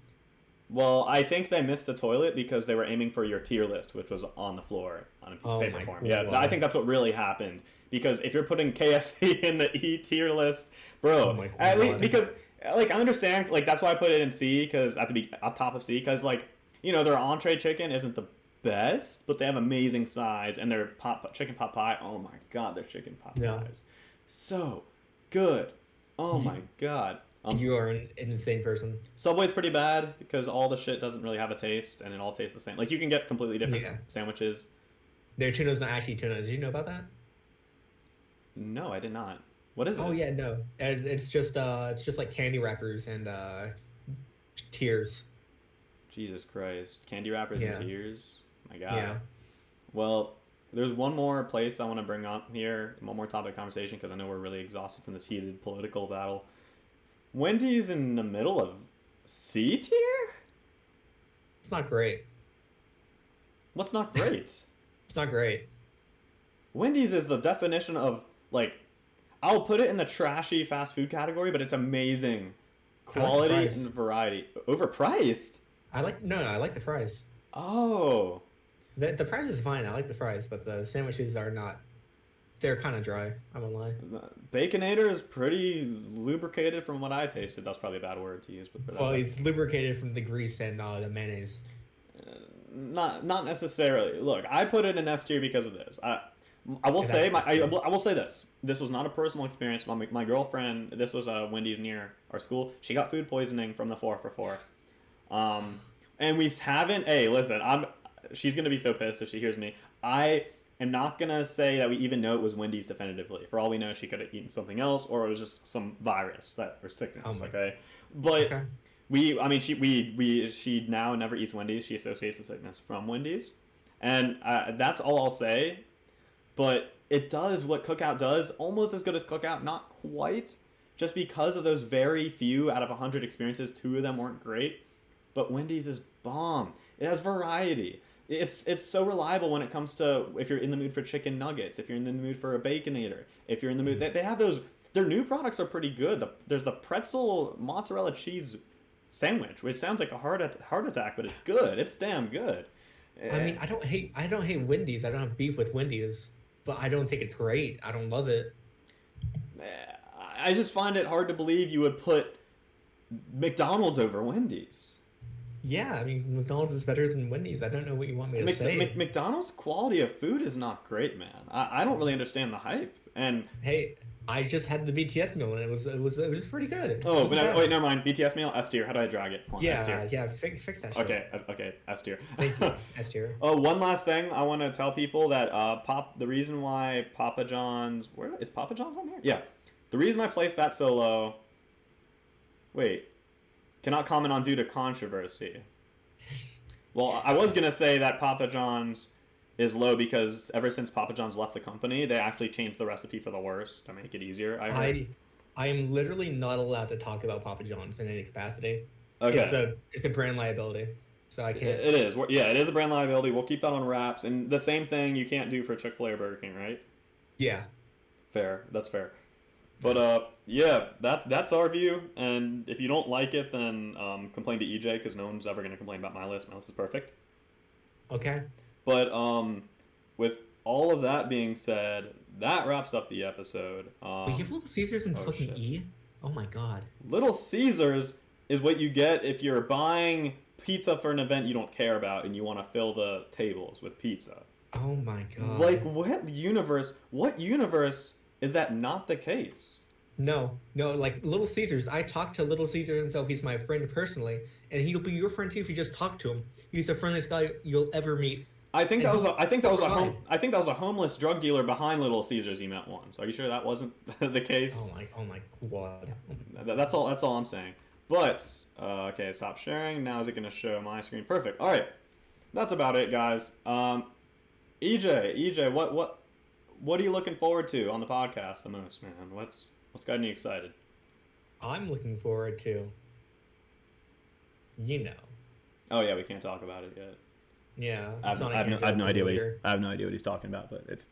Well, I think they missed the toilet because they were aiming for your tier list, which was on the floor on a Oh paper my form. Yeah, I god. think that's what really happened. Because if you're putting KFC in the E tier list, Oh bro, my at least god. because like I understand, like that's why I put it in C because at the up top of C because like their entree chicken isn't the best, but they have amazing sides and their chicken pot pie. Oh my god, their chicken pot Yeah. pies, so good. Oh You, my god. you are an insane person. Subway's pretty bad because all the shit doesn't really have a taste and it all tastes the same. Like you can get completely different Yeah. sandwiches. Their tuna's not actually tuna. Did you know about that? No, I did not. What is Oh it? yeah, no. And it's just like candy wrappers and tears. Jesus Christ. Candy wrappers and Yeah. tears. My God. Yeah. Well, there's one more place I want to bring up here, one more topic of conversation because I know we're really exhausted from this heated political battle. Wendy's in the middle of C tier? It's not great. What's not great? It's not great. Wendy's is the definition of like I'll put it in the trashy fast food category, but it's amazing I like the quality fries. and variety. Overpriced? No, I like the fries. Oh, The fries is fine. I like the fries, but the sandwiches are not. They're kind of dry. I won't lie. Baconator is pretty lubricated from what I tasted. That's probably a bad word to use, but for Well, that, it's lubricated from the grease and the mayonnaise. not necessarily. Look, I put it in S tier because of this. I will And say that's I will say this. This was not a personal experience. My girlfriend. This was a Wendy's near our school. She got food poisoning from the 4 for 4. And we haven't. Hey, listen. She's gonna be so pissed if she hears me. I am not gonna say that we even know it was Wendy's definitively. For all we know, she could have eaten something else, or it was just some virus or sickness. Oh my- Okay, but Okay. she now never eats Wendy's. She associates the sickness from Wendy's, and that's all I'll say. But it does what Cookout does, almost as good as Cookout, not quite, just because of those very few out of 100 experiences, 2 of them weren't great. But Wendy's is bomb. It has variety. It's so reliable when it comes to if you're in the mood for chicken nuggets, if you're in the mood for a baconator, if you're in the mood, they have those. Their new products are pretty good. There's the pretzel mozzarella cheese sandwich, which sounds like a heart attack, but it's good. It's damn good. I mean, I don't hate Wendy's. I don't have beef with Wendy's, but I don't think it's great. I don't love it. I just find it hard to believe you would put McDonald's over Wendy's. Yeah, I mean, McDonald's is better than Wendy's. I don't know what you want me to say. McDonald's quality of food is not great, man. I don't really understand the hype. And Hey, I just had the BTS meal and it was pretty good. It oh, wasn't but bad. wait, never mind. BTS meal S tier. How do I drag it? Come on, S tier. Yeah, fix that shit. Okay, S tier. Thank you, S tier. Oh, one last thing I want to tell people that the reason why Papa John's where is Papa John's on here? Yeah, the reason I placed that so low. Wait, cannot comment on due to controversy. Well, I was gonna say that Papa John's is low because ever since Papa John's left the company, they actually changed the recipe for the worse to make it easier. I heard. I am literally not allowed to talk about Papa John's in any capacity. Okay. It's a brand liability, so I can't. It is. Yeah, it is a brand liability. We'll keep that on wraps. And the same thing you can't do for Chick-fil-A or Burger King, right? Yeah. Fair. That's fair. But yeah, that's our view. And if you don't like it, then complain to EJ because no one's ever going to complain about my list. My list is perfect. Okay. But with all of that being said, that wraps up the episode. Wait, you have Little Caesars and fucking shit. E? Oh my god. Little Caesars is what you get if you're buying pizza for an event you don't care about and you want to fill the tables with pizza. Oh my god. Like, what universe? What universe is that not the case? No, no, like Little Caesars. I talked to Little Caesar himself. He's my friend personally, and he'll be your friend too if you just talk to him. He's the friendliest guy you'll ever meet. I think And that was he's a, I think that was a super home, kind. I think that was a homeless drug dealer behind Little Caesars he met once. Are you sure that wasn't the case? Oh my god. That's all I'm saying. But okay, stop sharing. Now is it going to show my screen? Perfect. All right, that's about it, guys. EJ, what are you looking forward to on the podcast the most, man? What's gotten you excited? I'm looking forward to, you know, Oh yeah, we can't talk about it yet. yeah. I have Sonic no Hedgehog idea what Simulator. I have no idea what he's talking about, but It-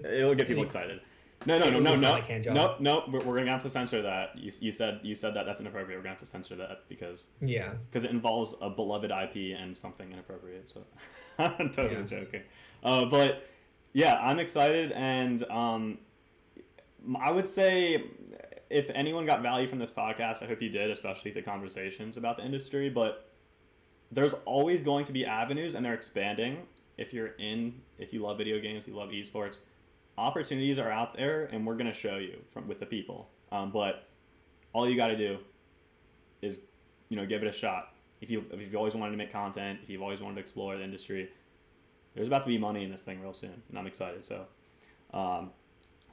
it'll get people it- excited. it was Sonic Hedgehog. No. We're gonna have to censor that. You said that that's inappropriate. We're gonna have to censor that because Yeah. it involves a beloved IP and something inappropriate. So I'm totally Yeah. joking. But yeah, I'm excited, and I would say if anyone got value from this podcast, I hope you did, especially the conversations about the industry. But there's always going to be avenues, and they're expanding. If you love video games, you love esports, opportunities are out there, and we're gonna show you with the people. But all you got to do is, give it a shot. If you've always wanted to make content, if you've always wanted to explore the industry, there's about to be money in this thing real soon, and I'm excited. So,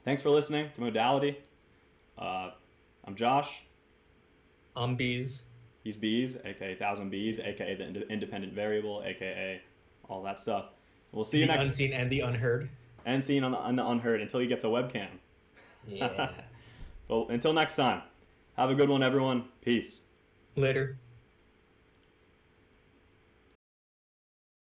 thanks for listening to Modality. I'm Josh. I'm Bees. He's Bees, aka 1000 Bees, aka the independent variable, aka all that stuff. We'll see you The next. unseen and the unheard. And seen on the unheard until he gets a webcam. Yeah. Well, until next time, have a good one, everyone. Peace. Later.